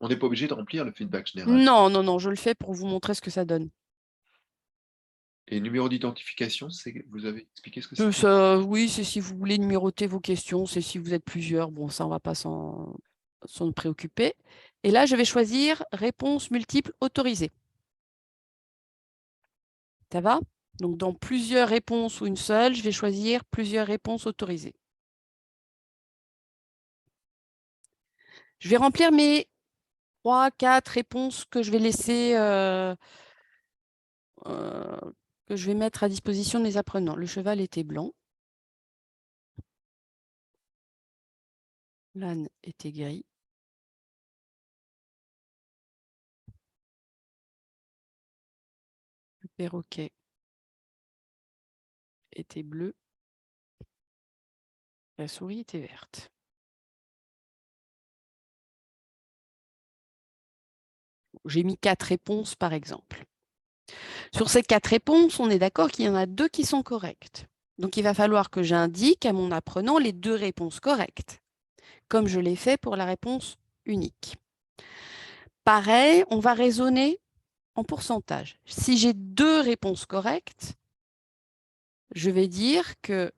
On n'est pas obligé de remplir le feedback général. Non, non, non, je le fais pour vous montrer ce que ça donne. Et numéro d'identification, vous avez expliqué ce que c'était? Oui, c'est si vous voulez numéroter vos questions, c'est si vous êtes plusieurs. Bon, ça, on ne va pas s'en préoccuper. Et là, je vais choisir réponse multiple autorisée. Ça va? Donc, dans plusieurs réponses ou une seule, je vais choisir plusieurs réponses autorisées. Je vais remplir mes 3, 4 réponses que je vais laisser que je vais mettre à disposition de mes apprenants. Le cheval était blanc. L'âne était gris. Le perroquet était bleu. La souris était verte. J'ai mis 4 réponses, par exemple. Sur ces 4 réponses, on est d'accord qu'il y en a 2 qui sont correctes. Donc, il va falloir que j'indique à mon apprenant les 2 réponses correctes, comme je l'ai fait pour la réponse unique. Pareil, on va raisonner en pourcentage. Si j'ai 2 réponses correctes, je vais dire que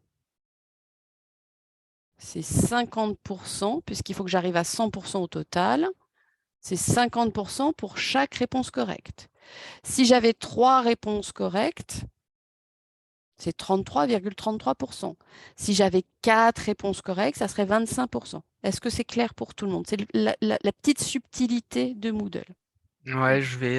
c'est 50%, puisqu'il faut que j'arrive à 100% au total. C'est 50% pour chaque réponse correcte. Si j'avais 3 réponses correctes, c'est 33,33%. Si j'avais 4 réponses correctes, ça serait 25%. Est-ce que c'est clair pour tout le monde? C'est la petite subtilité de Moodle. Ouais, je vais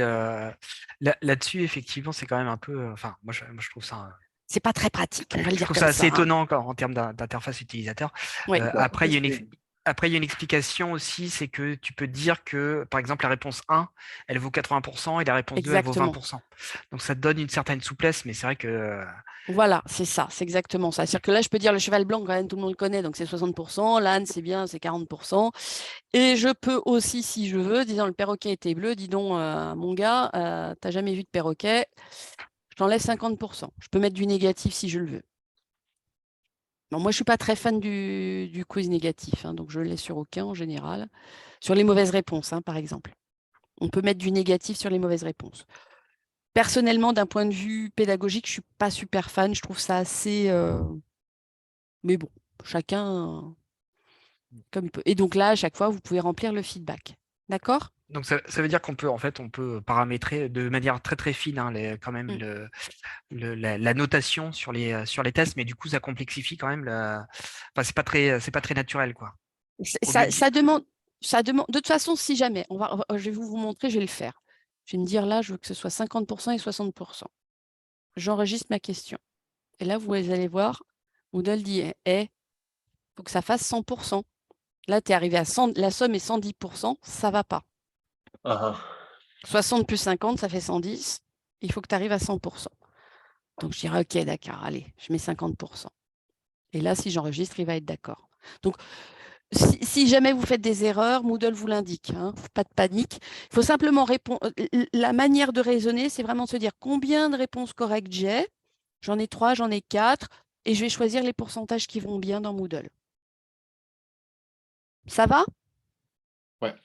là-dessus, effectivement, c'est quand même un peu. Enfin, moi, je trouve ça. C'est pas très pratique, on va le Je dire trouve comme ça assez ça. Hein. étonnant en termes d'interface utilisateur. Oui. Après, il y a une explication aussi, c'est que tu peux dire que, par exemple, la réponse 1, elle vaut 80% et la réponse 2, elle vaut Exactement. 20%. Donc, ça te donne une certaine souplesse, mais c'est vrai que… Voilà, c'est ça, c'est exactement ça. C'est-à-dire que là, je peux dire le cheval blanc, quand même, tout le monde le connaît, donc c'est 60%. L'âne, c'est bien, c'est 40%. Et je peux aussi, si je veux, disant le perroquet était bleu, dis donc, mon gars, t'as jamais vu de perroquet, je t'enlève 50%. Je peux mettre du négatif si je le veux. Bon, moi, je ne suis pas très fan du quiz négatif, hein, donc je le laisse sur aucun en général. Sur les mauvaises réponses, hein, par exemple. On peut mettre du négatif sur les mauvaises réponses. Personnellement, d'un point de vue pédagogique, je ne suis pas super fan. Je trouve ça assez… Mais bon, chacun comme il peut. Et donc là, à chaque fois, vous pouvez remplir le feedback. D'accord? Donc, ça veut dire qu'on peut, en fait, on peut paramétrer de manière très, très fine, hein, quand même, Mm. la notation sur les tests, mais du coup, ça complexifie quand même. Enfin, c'est pas très naturel, quoi. Au lieu de… Ça demande… De toute façon, si jamais, je vais vous montrer, je vais le faire. Je vais me dire là, je veux que ce soit 50% et 60%. J'enregistre ma question. Et là, vous allez voir, Moodle dit, il faut que ça fasse 100%. Là, tu es arrivé à 100, la somme est 110%, ça ne va pas. 60 plus 50, ça fait 110. Il faut que tu arrives à 100%. Donc, je dirais, OK, d'accord, allez, je mets 50%. Et là, si j'enregistre, il va être d'accord. Donc, si jamais vous faites des erreurs, Moodle vous l'indique, hein, pas de panique. Il faut simplement répondre. La manière de raisonner, c'est vraiment de se dire combien de réponses correctes j'ai. J'en ai 3, j'en ai 4, et je vais choisir les pourcentages qui vont bien dans Moodle. Ça va? Ouais.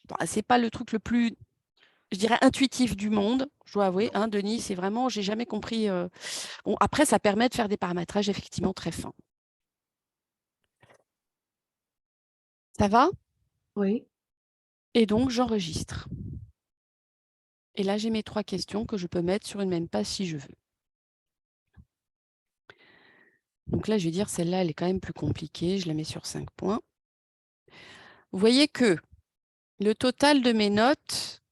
Bon, c'est pas le truc le plus, je dirais, intuitif du monde, je dois avouer. Hein, Denis, c'est vraiment, j'ai jamais compris. Bon, après, ça permet de faire des paramétrages effectivement très fins. Ça va? Oui. Et donc, j'enregistre. Et là, j'ai mes 3 questions que je peux mettre sur une même page si je veux. Donc là, je vais dire, celle-là, elle est quand même plus compliquée. Je la mets sur 5 points. Vous voyez que le total de mes notes,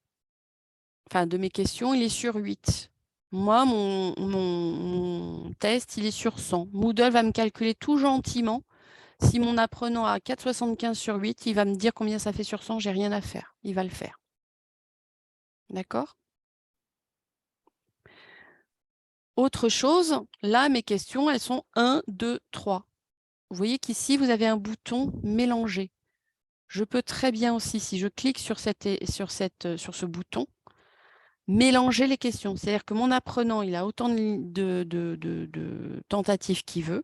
enfin de mes questions, il est sur 8. Moi, mon test, il est sur 100. Moodle va me calculer tout gentiment. Si mon apprenant a 4,75 sur 8, il va me dire combien ça fait sur 100. J'ai rien à faire. Il va le faire. D'accord? Autre chose, là, mes questions, elles sont 1, 2, 3. Vous voyez qu'ici, vous avez un bouton « Mélanger ». Je peux très bien aussi, si je clique sur ce bouton, mélanger les questions. C'est-à-dire que mon apprenant, il a autant de tentatives qu'il veut.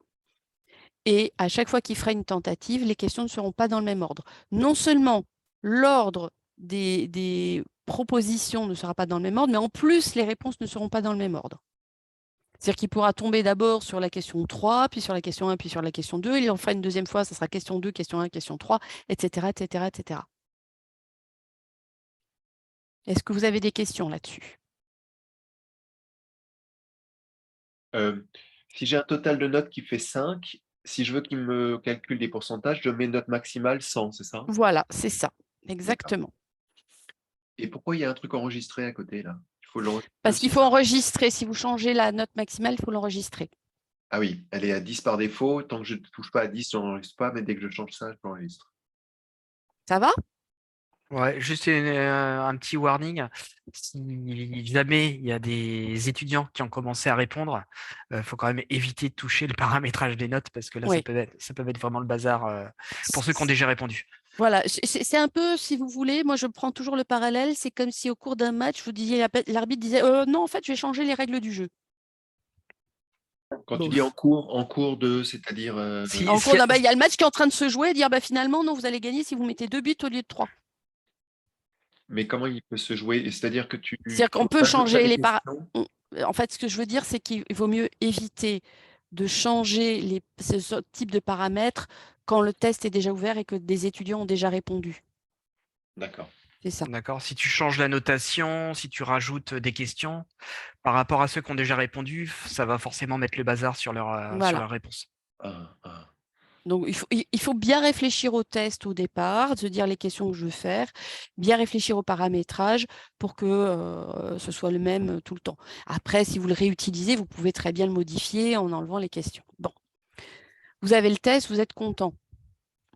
Et à chaque fois qu'il fera une tentative, les questions ne seront pas dans le même ordre. Non seulement l'ordre des propositions ne sera pas dans le même ordre, mais en plus, les réponses ne seront pas dans le même ordre. C'est-à-dire qu'il pourra tomber d'abord sur la question 3, puis sur la question 1, puis sur la question 2. Il en fera une deuxième fois, ça sera question 2, question 1, question 3, etc., etc., etc. Est-ce que vous avez des questions là-dessus? Si j'ai un total de notes qui fait 5, si je veux qu'il me calcule des pourcentages, je mets note maximale 100, c'est ça? Voilà, c'est ça, D'accord. exactement. Et pourquoi il y a un truc enregistré à côté là? Faut l'enregistrer Parce qu'il aussi. faut enregistrer. Si vous changez la note maximale, il faut l'enregistrer. Ah oui, elle est à 10 par défaut. Tant que je ne touche pas à 10, je n'enregistre pas, mais dès que je change ça, je l'enregistre. Ça va? Ouais, juste un petit warning. Si jamais il y a des étudiants qui ont commencé à répondre, il faut quand même éviter de toucher le paramétrage des notes parce que là, Oui. ça peut être vraiment le bazar pour ceux qui ont déjà répondu. Voilà, c'est un peu, si vous voulez, moi je prends toujours le parallèle, c'est comme si au cours d'un match, vous disiez, l'arbitre disait, non, en fait, je vais changer les règles du jeu. Quand tu dis Bof. en cours de, c'est-à-dire Si, En si- cours, il y a le match qui est en train de se jouer, et dire, bah, finalement, non, vous allez gagner si vous mettez 2 buts au lieu de 3. mais comment il peut se jouer? C'est-à-dire que tu C'est-à-dire qu'on peut rajoutes pas changer des les questions? En fait, ce que je veux dire, c'est qu'il vaut mieux éviter de changer ce type de paramètres quand le test est déjà ouvert et que des étudiants ont déjà répondu. D'accord. C'est ça. D'accord, si tu changes la notation, si tu rajoutes des questions, par rapport à ceux qui ont déjà répondu, ça va forcément mettre le bazar sur Voilà. leur réponse. Ah, ah. Donc, il faut bien réfléchir au test au départ, se dire les questions que je veux faire, bien réfléchir au paramétrage pour que ce soit le même tout le temps. Après, si vous le réutilisez, vous pouvez très bien le modifier en enlevant les questions. Bon, vous avez le test, vous êtes content.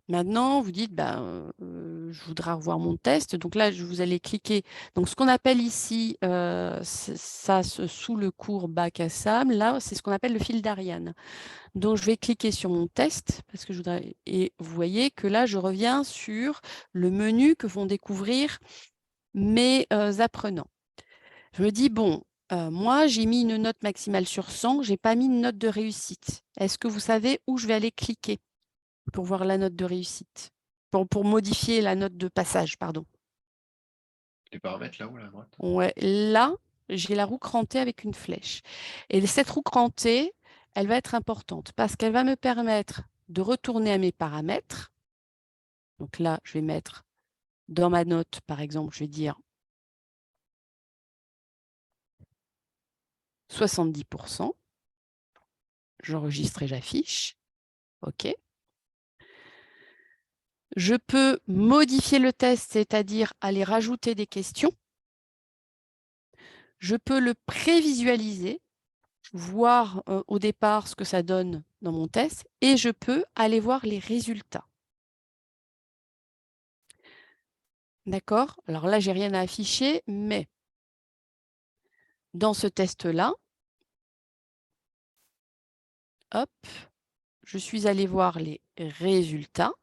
Maintenant, vous dites, ben, je voudrais revoir mon test. Donc là, vous allez cliquer. Donc, ce qu'on appelle ici, sous le cours bac à sable, là, c'est ce qu'on appelle le fil d'Ariane. Donc, je vais cliquer sur mon test parce que je voudrais. Et vous voyez que là, je reviens sur le menu que vont découvrir mes apprenants. Je me dis, bon, moi, j'ai mis une note maximale sur 100, je n'ai pas mis une note de réussite. Est-ce que vous savez où je vais aller cliquer pour voir la note de réussite? Pour modifier la note de passage, pardon. Les paramètres là-haut, là, à droite. Ouais, là, j'ai la roue crantée avec une flèche. Et cette roue crantée, elle va être importante parce qu'elle va me permettre de retourner à mes paramètres. Donc là, je vais mettre dans ma note, par exemple, je vais dire 70%. J'enregistre et j'affiche. OK. Je peux modifier le test, c'est-à-dire aller rajouter des questions. Je peux le prévisualiser, voir au départ ce que ça donne dans mon test et je peux aller voir les résultats. D'accord? Alors là, j'ai rien à afficher, mais dans ce test-là, hop, je suis allée voir les résultats.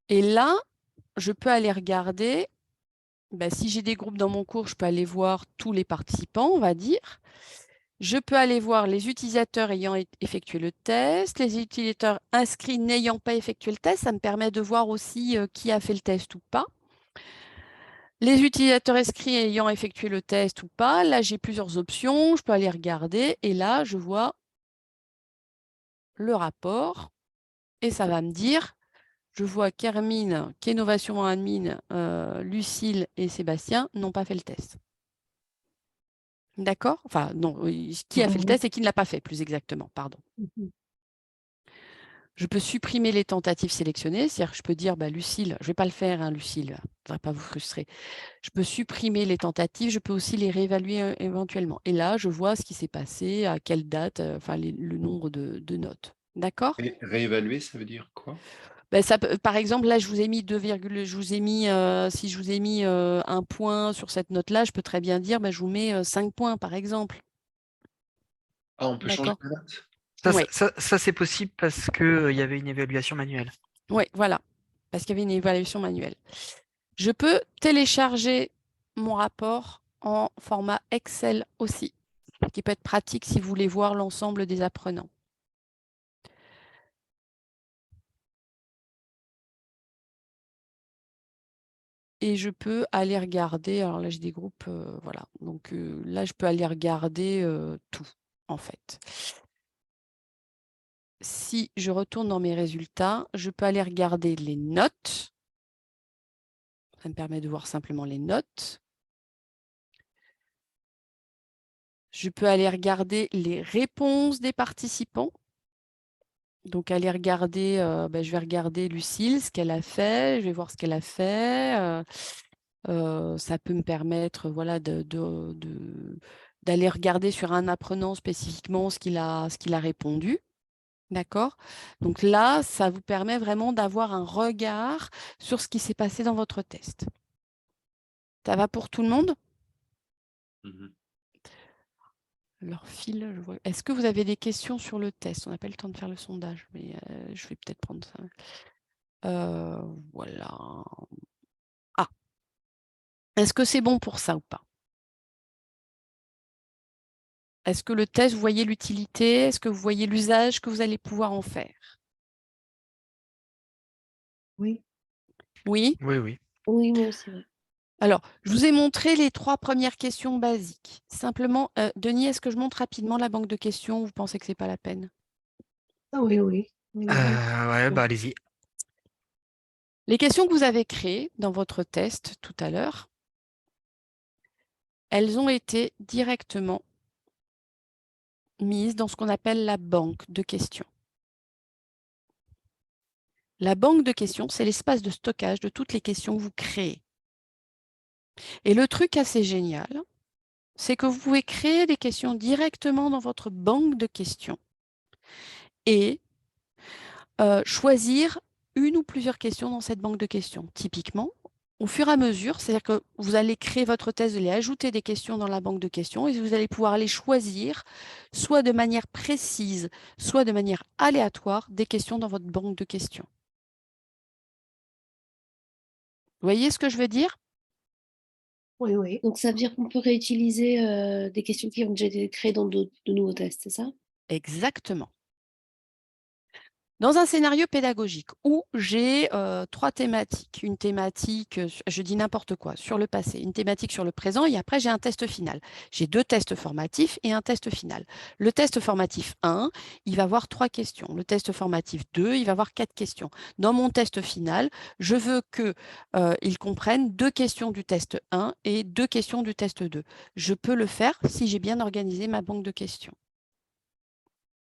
Et là, je peux aller regarder, si j'ai des groupes dans mon cours, je peux aller voir tous les participants, on va dire. Je peux aller voir les utilisateurs ayant effectué le test, les utilisateurs inscrits n'ayant pas effectué le test. Ça me permet de voir aussi qui a fait le test ou pas. Les utilisateurs inscrits ayant effectué le test ou pas. Là, j'ai plusieurs options. Je peux aller regarder et là, je vois le rapport et ça va me dire, je vois qu'Hermine, qu'Innovation en admin, Lucille et Sébastien n'ont pas fait le test. D'accord? Enfin, non, qui a fait le test et qui ne l'a pas fait, plus exactement, pardon. Je peux supprimer les tentatives sélectionnées, c'est-à-dire que je peux dire, Lucille, je ne vais pas le faire, hein, Lucille, je ne voudrais pas vous frustrer. Je peux supprimer les tentatives, je peux aussi les réévaluer éventuellement. Et là, je vois ce qui s'est passé, à quelle date, le nombre de notes. D'accord? Et réévaluer, ça veut dire quoi? Par exemple, là, je vous ai mis si je vous ai mis 1 point sur cette note-là, je peux très bien dire, je vous mets 5 points, par exemple. Ah, on peut changer D'accord? la note? Oui, Ça c'est possible parce qu'il y avait une évaluation manuelle. oui, voilà, parce qu'il y avait une évaluation manuelle. Je peux télécharger mon rapport en format Excel aussi, ce qui peut être pratique si vous voulez voir l'ensemble des apprenants. Et je peux aller regarder, alors là j'ai des groupes, voilà, donc là je peux aller regarder tout en fait. Si je retourne dans mes résultats, je peux aller regarder les notes. Ça me permet de voir simplement les notes. Je peux aller regarder les réponses des participants. Donc, aller regarder, je vais regarder Lucille, ce qu'elle a fait, je vais voir ce qu'elle a fait. Ça peut me permettre voilà, d'aller regarder sur un apprenant spécifiquement ce qu'il a répondu. D'accord? Donc là, ça vous permet vraiment d'avoir un regard sur ce qui s'est passé dans votre test. Ça va pour tout le monde? Alors, Phil, je vois. Est-ce que vous avez des questions sur le test? On n'a pas le temps de faire le sondage, mais je vais peut-être prendre ça. Voilà. Ah, est-ce que c'est bon pour ça ou pas? Est-ce que le test, vous voyez l'utilité? Est-ce que vous voyez l'usage que vous allez pouvoir en faire? Oui. Oui? Oui, oui. Oui, moi aussi, ouais. Alors, je vous ai montré les 3 premières questions basiques. Simplement, Denis, est-ce que je montre rapidement la banque de questions ou vous pensez que ce n'est pas la peine? Ah oui, oui. Oui, oui. Ouais, bah allez-y. Les questions que vous avez créées dans votre test tout à l'heure, elles ont été directement mises dans ce qu'on appelle la banque de questions. La banque de questions, c'est l'espace de stockage de toutes les questions que vous créez. Et le truc assez génial, c'est que vous pouvez créer des questions directement dans votre banque de questions et choisir une ou plusieurs questions dans cette banque de questions. Typiquement, au fur et à mesure, c'est-à-dire que vous allez créer votre thèse, vous allez ajouter des questions dans la banque de questions et vous allez pouvoir les choisir soit de manière précise, soit de manière aléatoire, des questions dans votre banque de questions. Vous voyez ce que je veux dire? Oui, oui. Donc, ça veut dire qu'on peut réutiliser des questions qui ont déjà été créées dans de nouveaux tests, c'est ça? Exactement. Dans un scénario pédagogique où j'ai 3 thématiques, une thématique, je dis n'importe quoi, sur le passé, une thématique sur le présent et après j'ai un test final. J'ai 2 tests formatifs et un test final. Le test formatif 1, il va avoir 3 questions. Le test formatif 2, il va avoir 4 questions. Dans mon test final, je veux qu'ils comprennent 2 questions du test 1 et 2 questions du test 2. Je peux le faire si j'ai bien organisé ma banque de questions.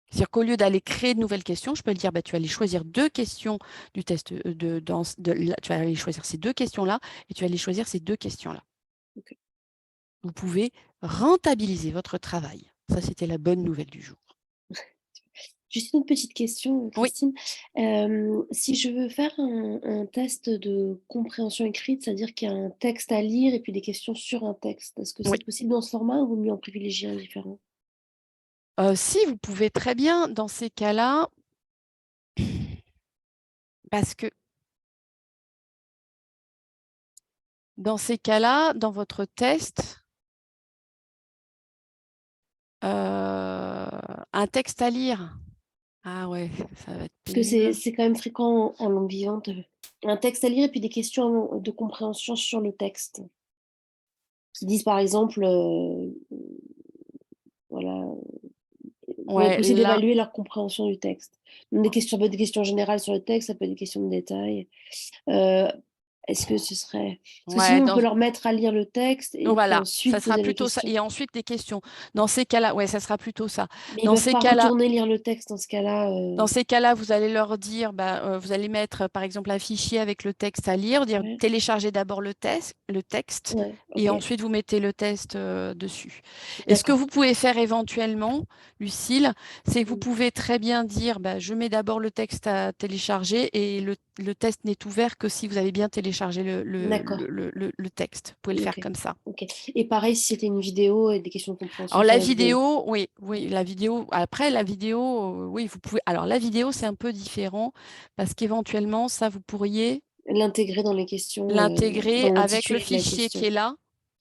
C'est-à-dire qu'au lieu d'aller créer de nouvelles questions, je peux lui dire, bah, tu vas aller choisir 2 questions du test, tu vas aller choisir ces 2 questions-là et tu vas aller choisir ces 2 questions-là. Okay. Vous pouvez rentabiliser votre travail. Ça, c'était la bonne nouvelle du jour. Juste une petite question, Christine. Oui. Si je veux faire un test de compréhension écrite, c'est-à-dire qu'il y a un texte à lire et puis des questions sur un texte, est-ce que c'est possible dans ce format ou vaut mieux en privilégier un différent? Si, vous pouvez très bien, dans ces cas-là, parce que dans ces cas-là, dans votre test, un texte à lire. Ah ouais, ça va être Parce que pénible. c'est quand même fréquent en langue vivante. Un texte à lire et puis des questions de compréhension sur le texte. Qui disent par exemple, voilà, pour Ouais, essayer là, d'évaluer leur compréhension du texte. Donc, des questions générales sur le texte, ça peut être des questions de détail. Est-ce que ce serait... Parce que ouais, sinon, on peut leur mettre à lire le texte et puis voilà, ça ensuite sera poser les plutôt ça. questions. Et ensuite, des questions. Dans ces cas-là, ouais, ça sera plutôt ça. Mais ils ne peuvent pas retourner lire le texte dans ce cas-là. Dans ces cas-là, vous allez leur dire, vous allez mettre, par exemple, un fichier avec le texte à lire, dire Ouais, téléchargez d'abord le texte, ouais, et ok. ensuite vous mettez le test dessus. Et ce que D'accord. vous pouvez faire éventuellement, Lucille, c'est que vous pouvez très bien dire, je mets d'abord le texte à télécharger et le test n'est ouvert que si vous avez bien téléchargé D'accord. le texte. Vous pouvez le faire Ok. comme ça. Ok. Et pareil, si c'était une vidéo et des questions de compréhension Alors sur la la vidéo. vidéo, oui, la vidéo. Après la vidéo, oui, vous pouvez. Alors la vidéo, c'est un peu différent parce qu'éventuellement, ça, vous pourriez L'intégrer dans les questions, l'intégrer dans avec le l'intitulé de la fichier qui question. est là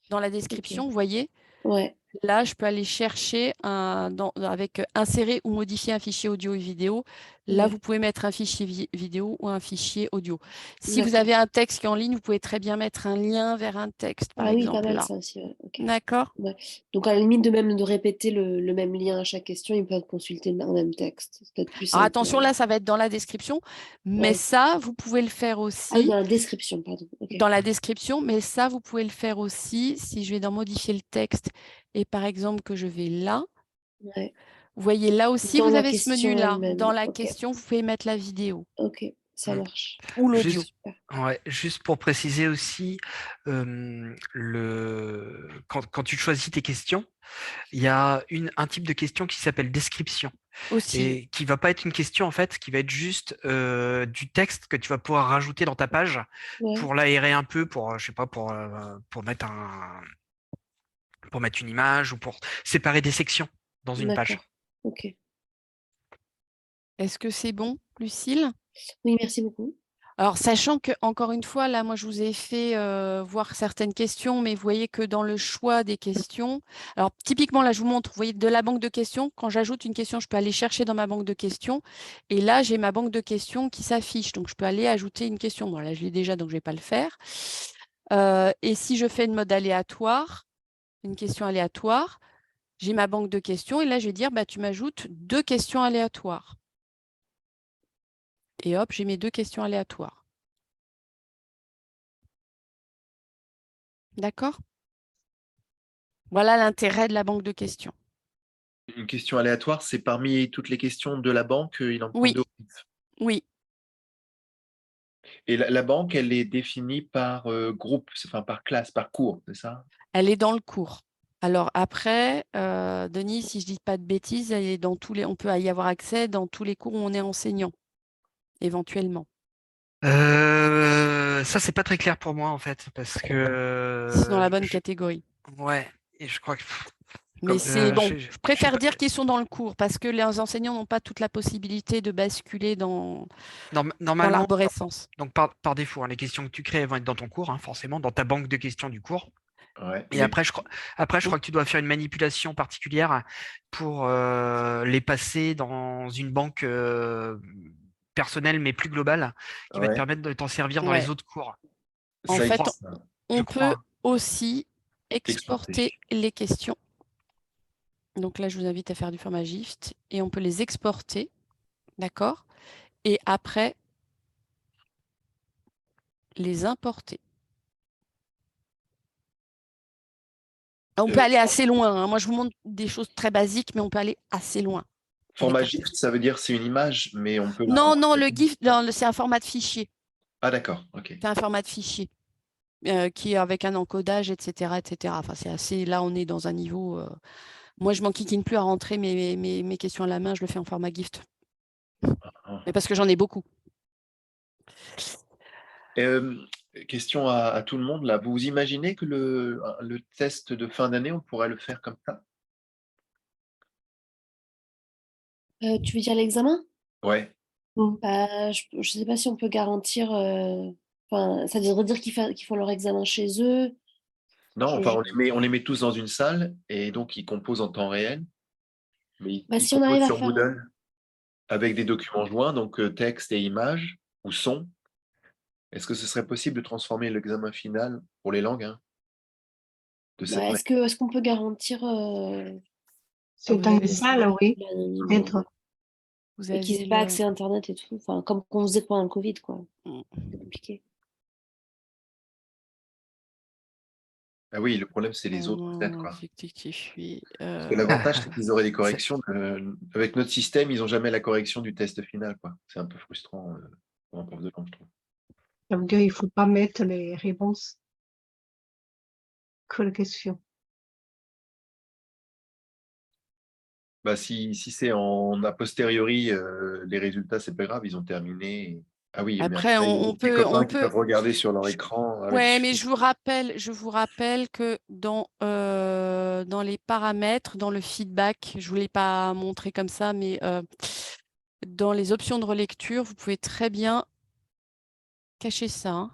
dans la Ok. description, vous voyez. Ouais. Là, je peux aller chercher avec insérer ou modifier un fichier audio et vidéo. Là, Ouais. vous pouvez mettre un fichier vidéo ou un fichier audio. Si vous D'accord. avez un texte qui est en ligne, vous pouvez très bien mettre un lien vers un texte, par Ah oui, pas exemple, mal là. ça aussi. Ouais. Ok. D'accord? Ouais. Donc, à la limite de même de répéter le même lien à chaque question, ils peuvent consulter un même texte. C'est peut-être plus Alors simple. attention, là, ça va être dans la description, mais Ouais. ça, vous pouvez le faire Ah oui, aussi dans la description, pardon. Ok. dans la description, mais ça, vous pouvez le faire aussi si je vais dans modifier le texte et par exemple que je vais là. Ouais. Vous voyez, là aussi, Dans vous la avez ce question menu-là. elle-même. Dans la Ok. question, vous pouvez mettre la vidéo. Ok. Ça marche. ou l'audio. Juste, ouais, juste pour préciser aussi, quand tu choisis tes questions, il y a un type de question qui s'appelle description Aussi. et qui va pas être une question en fait, qui va être juste du texte que tu vas pouvoir rajouter dans ta page Ouais, pour l'aérer un peu, pour je sais pas, pour mettre une image ou pour séparer des sections dans une page. d'accord. Ok. Est-ce que c'est bon, Lucille? Oui, merci beaucoup. Alors, sachant que, encore une fois, là, moi, je vous ai fait voir certaines questions, mais vous voyez que dans le choix des questions, alors typiquement, là, je vous montre, vous voyez, de la banque de questions, quand j'ajoute une question, je peux aller chercher dans ma banque de questions, et là, j'ai ma banque de questions qui s'affiche, donc je peux aller ajouter une question. Bon, là, je l'ai déjà, donc je ne vais pas le faire. Et si je fais une mode aléatoire, une question aléatoire, j'ai ma banque de questions, et là, je vais dire, bah, tu m'ajoutes 2 questions aléatoires. Et hop, j'ai mes 2 questions aléatoires. D'accord? Voilà l'intérêt de la banque de questions. Une question aléatoire, c'est parmi toutes les questions de la banque, il en prend Oui, 2 au pif. oui. Et la banque, elle est définie par groupe, enfin par classe, par cours, c'est ça? Elle est dans le cours. Alors après, Denis, si je ne dis pas de bêtises, elle est dans on peut y avoir accès dans tous les cours où on est enseignant, éventuellement. Ça, c'est pas très clair pour moi en fait, parce que C'est dans la bonne catégorie. ouais, et je crois que Mais c'est bon, je je sais préfère pas. dire qu'ils sont dans le cours parce que les enseignants n'ont pas toute la possibilité de basculer dans Normalement, l'arborescence. donc par défaut, hein, les questions que tu crées elles vont être dans ton cours, hein, forcément, dans ta banque de questions du cours. Ouais, Et mais après, je crois que tu dois faire une manipulation particulière pour les passer dans une banque personnelle, mais plus globale, qui va te ouais, permettre de t'en servir dans les Ouais. autres cours. En ça fait, existe, Je on peut crois. aussi exporté. exporter les questions. Donc là, je vous invite à faire du format GIFT et on peut les exporter, d'accord? Et après, les importer. On peut aller assez loin, hein. Moi, je vous montre des choses très basiques, mais on peut aller assez loin. Format Avec GIF, ça veut dire c'est une image, mais on peut Non, non, le GIF, c'est un format de fichier. Ah d'accord, ok. C'est un format de fichier qui est avec un encodage, etc., etc. Enfin, c'est assez. Là, on est dans un niveau. Moi, je m'enquiquine plus à rentrer mes questions à la main. Je le fais en format GIFT. Ah. Mais parce que j'en ai beaucoup. Question à tout le monde là. Vous imaginez que le test de fin d'année, on pourrait le faire comme ça? Tu veux dire l'examen? Ouais. Bah, je ne sais pas si on peut garantir. Enfin, ça voudrait dire qu'ils font leur examen chez eux. Non, Je- enfin je- on les met tous dans une salle et donc ils composent en temps réel, mais Bah, ils si on arrive composent à sur faire. Moodle avec des documents joints, donc texte et images ou son. Est-ce que ce serait possible de transformer l'examen final pour les langues de cette Bah, manière? est-ce qu'on peut garantir C'est Vous dans une avez, salle, oui. l'anonymat Peut-être. vous et qu'ils avez n'aient pas le. accès à Internet et tout? Enfin, comme on faisait pendant le Covid, quoi. Mm. C'est compliqué. Ah oui, le problème c'est les autres peut-être quoi. Effectif, oui. Parce que l'avantage c'est qu'ils auraient des C'est- corrections. Avec notre système, ils n'ont jamais la correction du test final quoi. C'est un peu frustrant pour un prof de langue, je trouve. Ça veut dire qu'il ne faut pas mettre les réponses que les questions. Bah, si c'est en a posteriori, les résultats, c'est pas grave, ils ont terminé. Ah oui, mais Après, après, il y a on des peut, copains on qui peut. peuvent regarder sur leur écran Ouais, avec. mais je vous rappelle que dans les paramètres, dans le feedback, je ne vous l'ai pas montré comme ça, mais dans les options de relecture, vous pouvez très bien cacher ça, hein.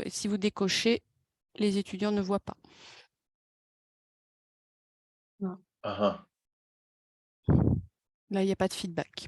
Si vous décochez, les étudiants ne voient pas. Ah, Là, il n'y a pas de feedback.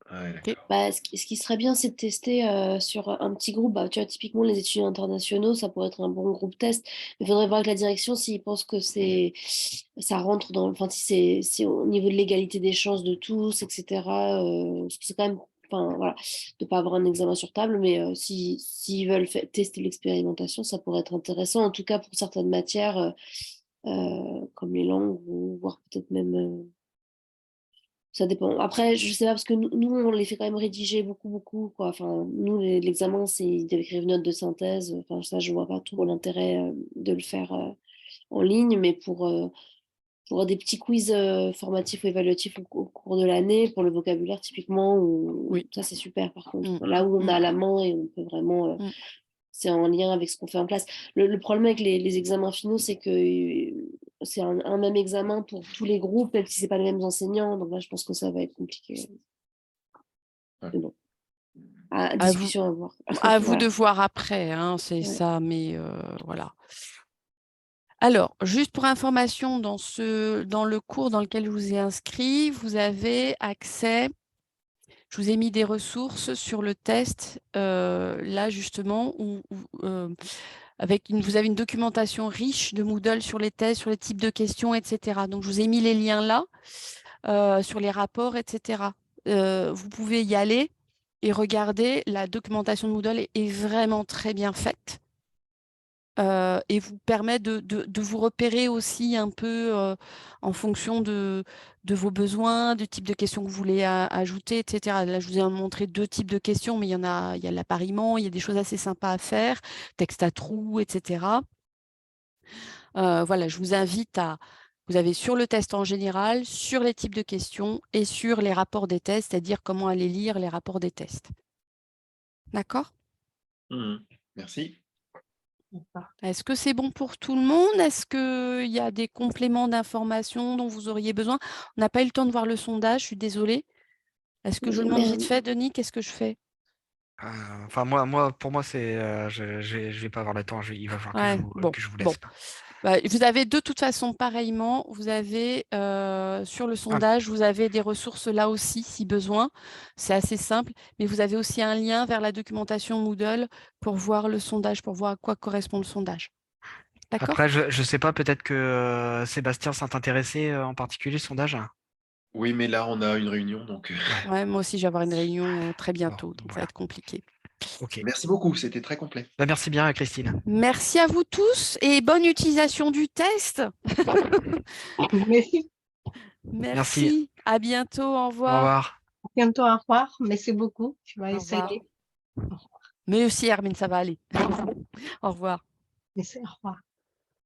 ah, ouais, Ok. d'accord. Bah, ce qui serait bien, c'est de tester sur un petit groupe. Bah, tu vois, typiquement, les étudiants internationaux, ça pourrait être un bon groupe test. Il faudrait voir avec la direction s'ils pensent que ça rentre dans. Enfin, si c'est au niveau de l'égalité des chances de tous, etc. Parce que c'est quand même. Enfin, voilà, de ne pas avoir un examen sur table, mais s'ils veulent tester l'expérimentation, ça pourrait être intéressant, en tout cas pour certaines matières, comme les langues, ou voire peut-être même. Ça dépend. Après, je sais pas, parce que nous, on les fait quand même rédiger beaucoup, quoi. Enfin, nous, l'examen, c'est ils écrire une note de synthèse. Enfin, ça, je vois pas trop l'intérêt de le faire en ligne, mais pour des petits quiz formatifs ou évaluatifs au cours de l'année, pour le vocabulaire, typiquement, Oui. ça, c'est super, par contre. Là où on a la main et on peut vraiment... c'est en lien avec ce qu'on fait en classe. Le problème avec les examens finaux, c'est que c'est un même examen pour tous les groupes, même si ce n'est pas les mêmes enseignants. Donc là, je pense que ça va être compliqué. Ouais. Mais bon, discussion à voir. À vous de voir après, hein, c'est ça, mais voilà. Alors, juste pour information, dans le cours dans lequel je vous ai inscrit, vous avez accès, je vous ai mis des ressources sur le test, là justement, vous avez une documentation riche de Moodle sur les tests, sur les types de questions, etc. Donc, je vous ai mis les liens là, sur les rapports, etc. Vous pouvez y aller et regarder, la documentation de Moodle est vraiment très bien faite. Et vous permet de vous repérer aussi un peu en fonction de vos besoins, du type de questions que vous voulez ajouter, etc. Là, je vous ai montré 2 types de questions, mais il y a l'appariement, il y a des choses assez sympas à faire, texte à trous, etc. Voilà, je vous invite vous avez sur le test en général, sur les types de questions et sur les rapports des tests, c'est-à-dire comment aller lire les rapports des tests. D'accord ? Merci. Est-ce que c'est bon pour tout le monde? Est-ce qu'il y a des compléments d'informations dont vous auriez besoin? On n'a pas eu le temps de voir le sondage, je suis désolée. Est-ce que je demande vite fait, Denis, qu'est-ce que je fais? Enfin, pour moi, c'est, je vais pas avoir le temps. Il va falloir que je vous laisse. Vous avez de toute façon, pareillement, vous avez sur le sondage, vous avez des ressources là aussi, si besoin. C'est assez simple, mais vous avez aussi un lien vers la documentation Moodle pour voir le sondage, pour voir à quoi correspond le sondage. D'accord? Après, je sais pas, peut-être que Sébastien s'est intéressé en particulier au sondage. Oui, mais là, on a une réunion, donc... Ouais, moi aussi, je vais avoir une réunion très bientôt, Bon, donc ça va voilà. être compliqué. Ok. Merci beaucoup, c'était très complet. Merci bien, Christine. Merci à vous tous et bonne utilisation du test. Merci. Merci. À bientôt. Au Au revoir. revoir. À bientôt, au revoir. Merci beaucoup. Je vais Au revoir. essayer. Mais aussi, Hermine, ça va aller. Au revoir. Merci, au revoir.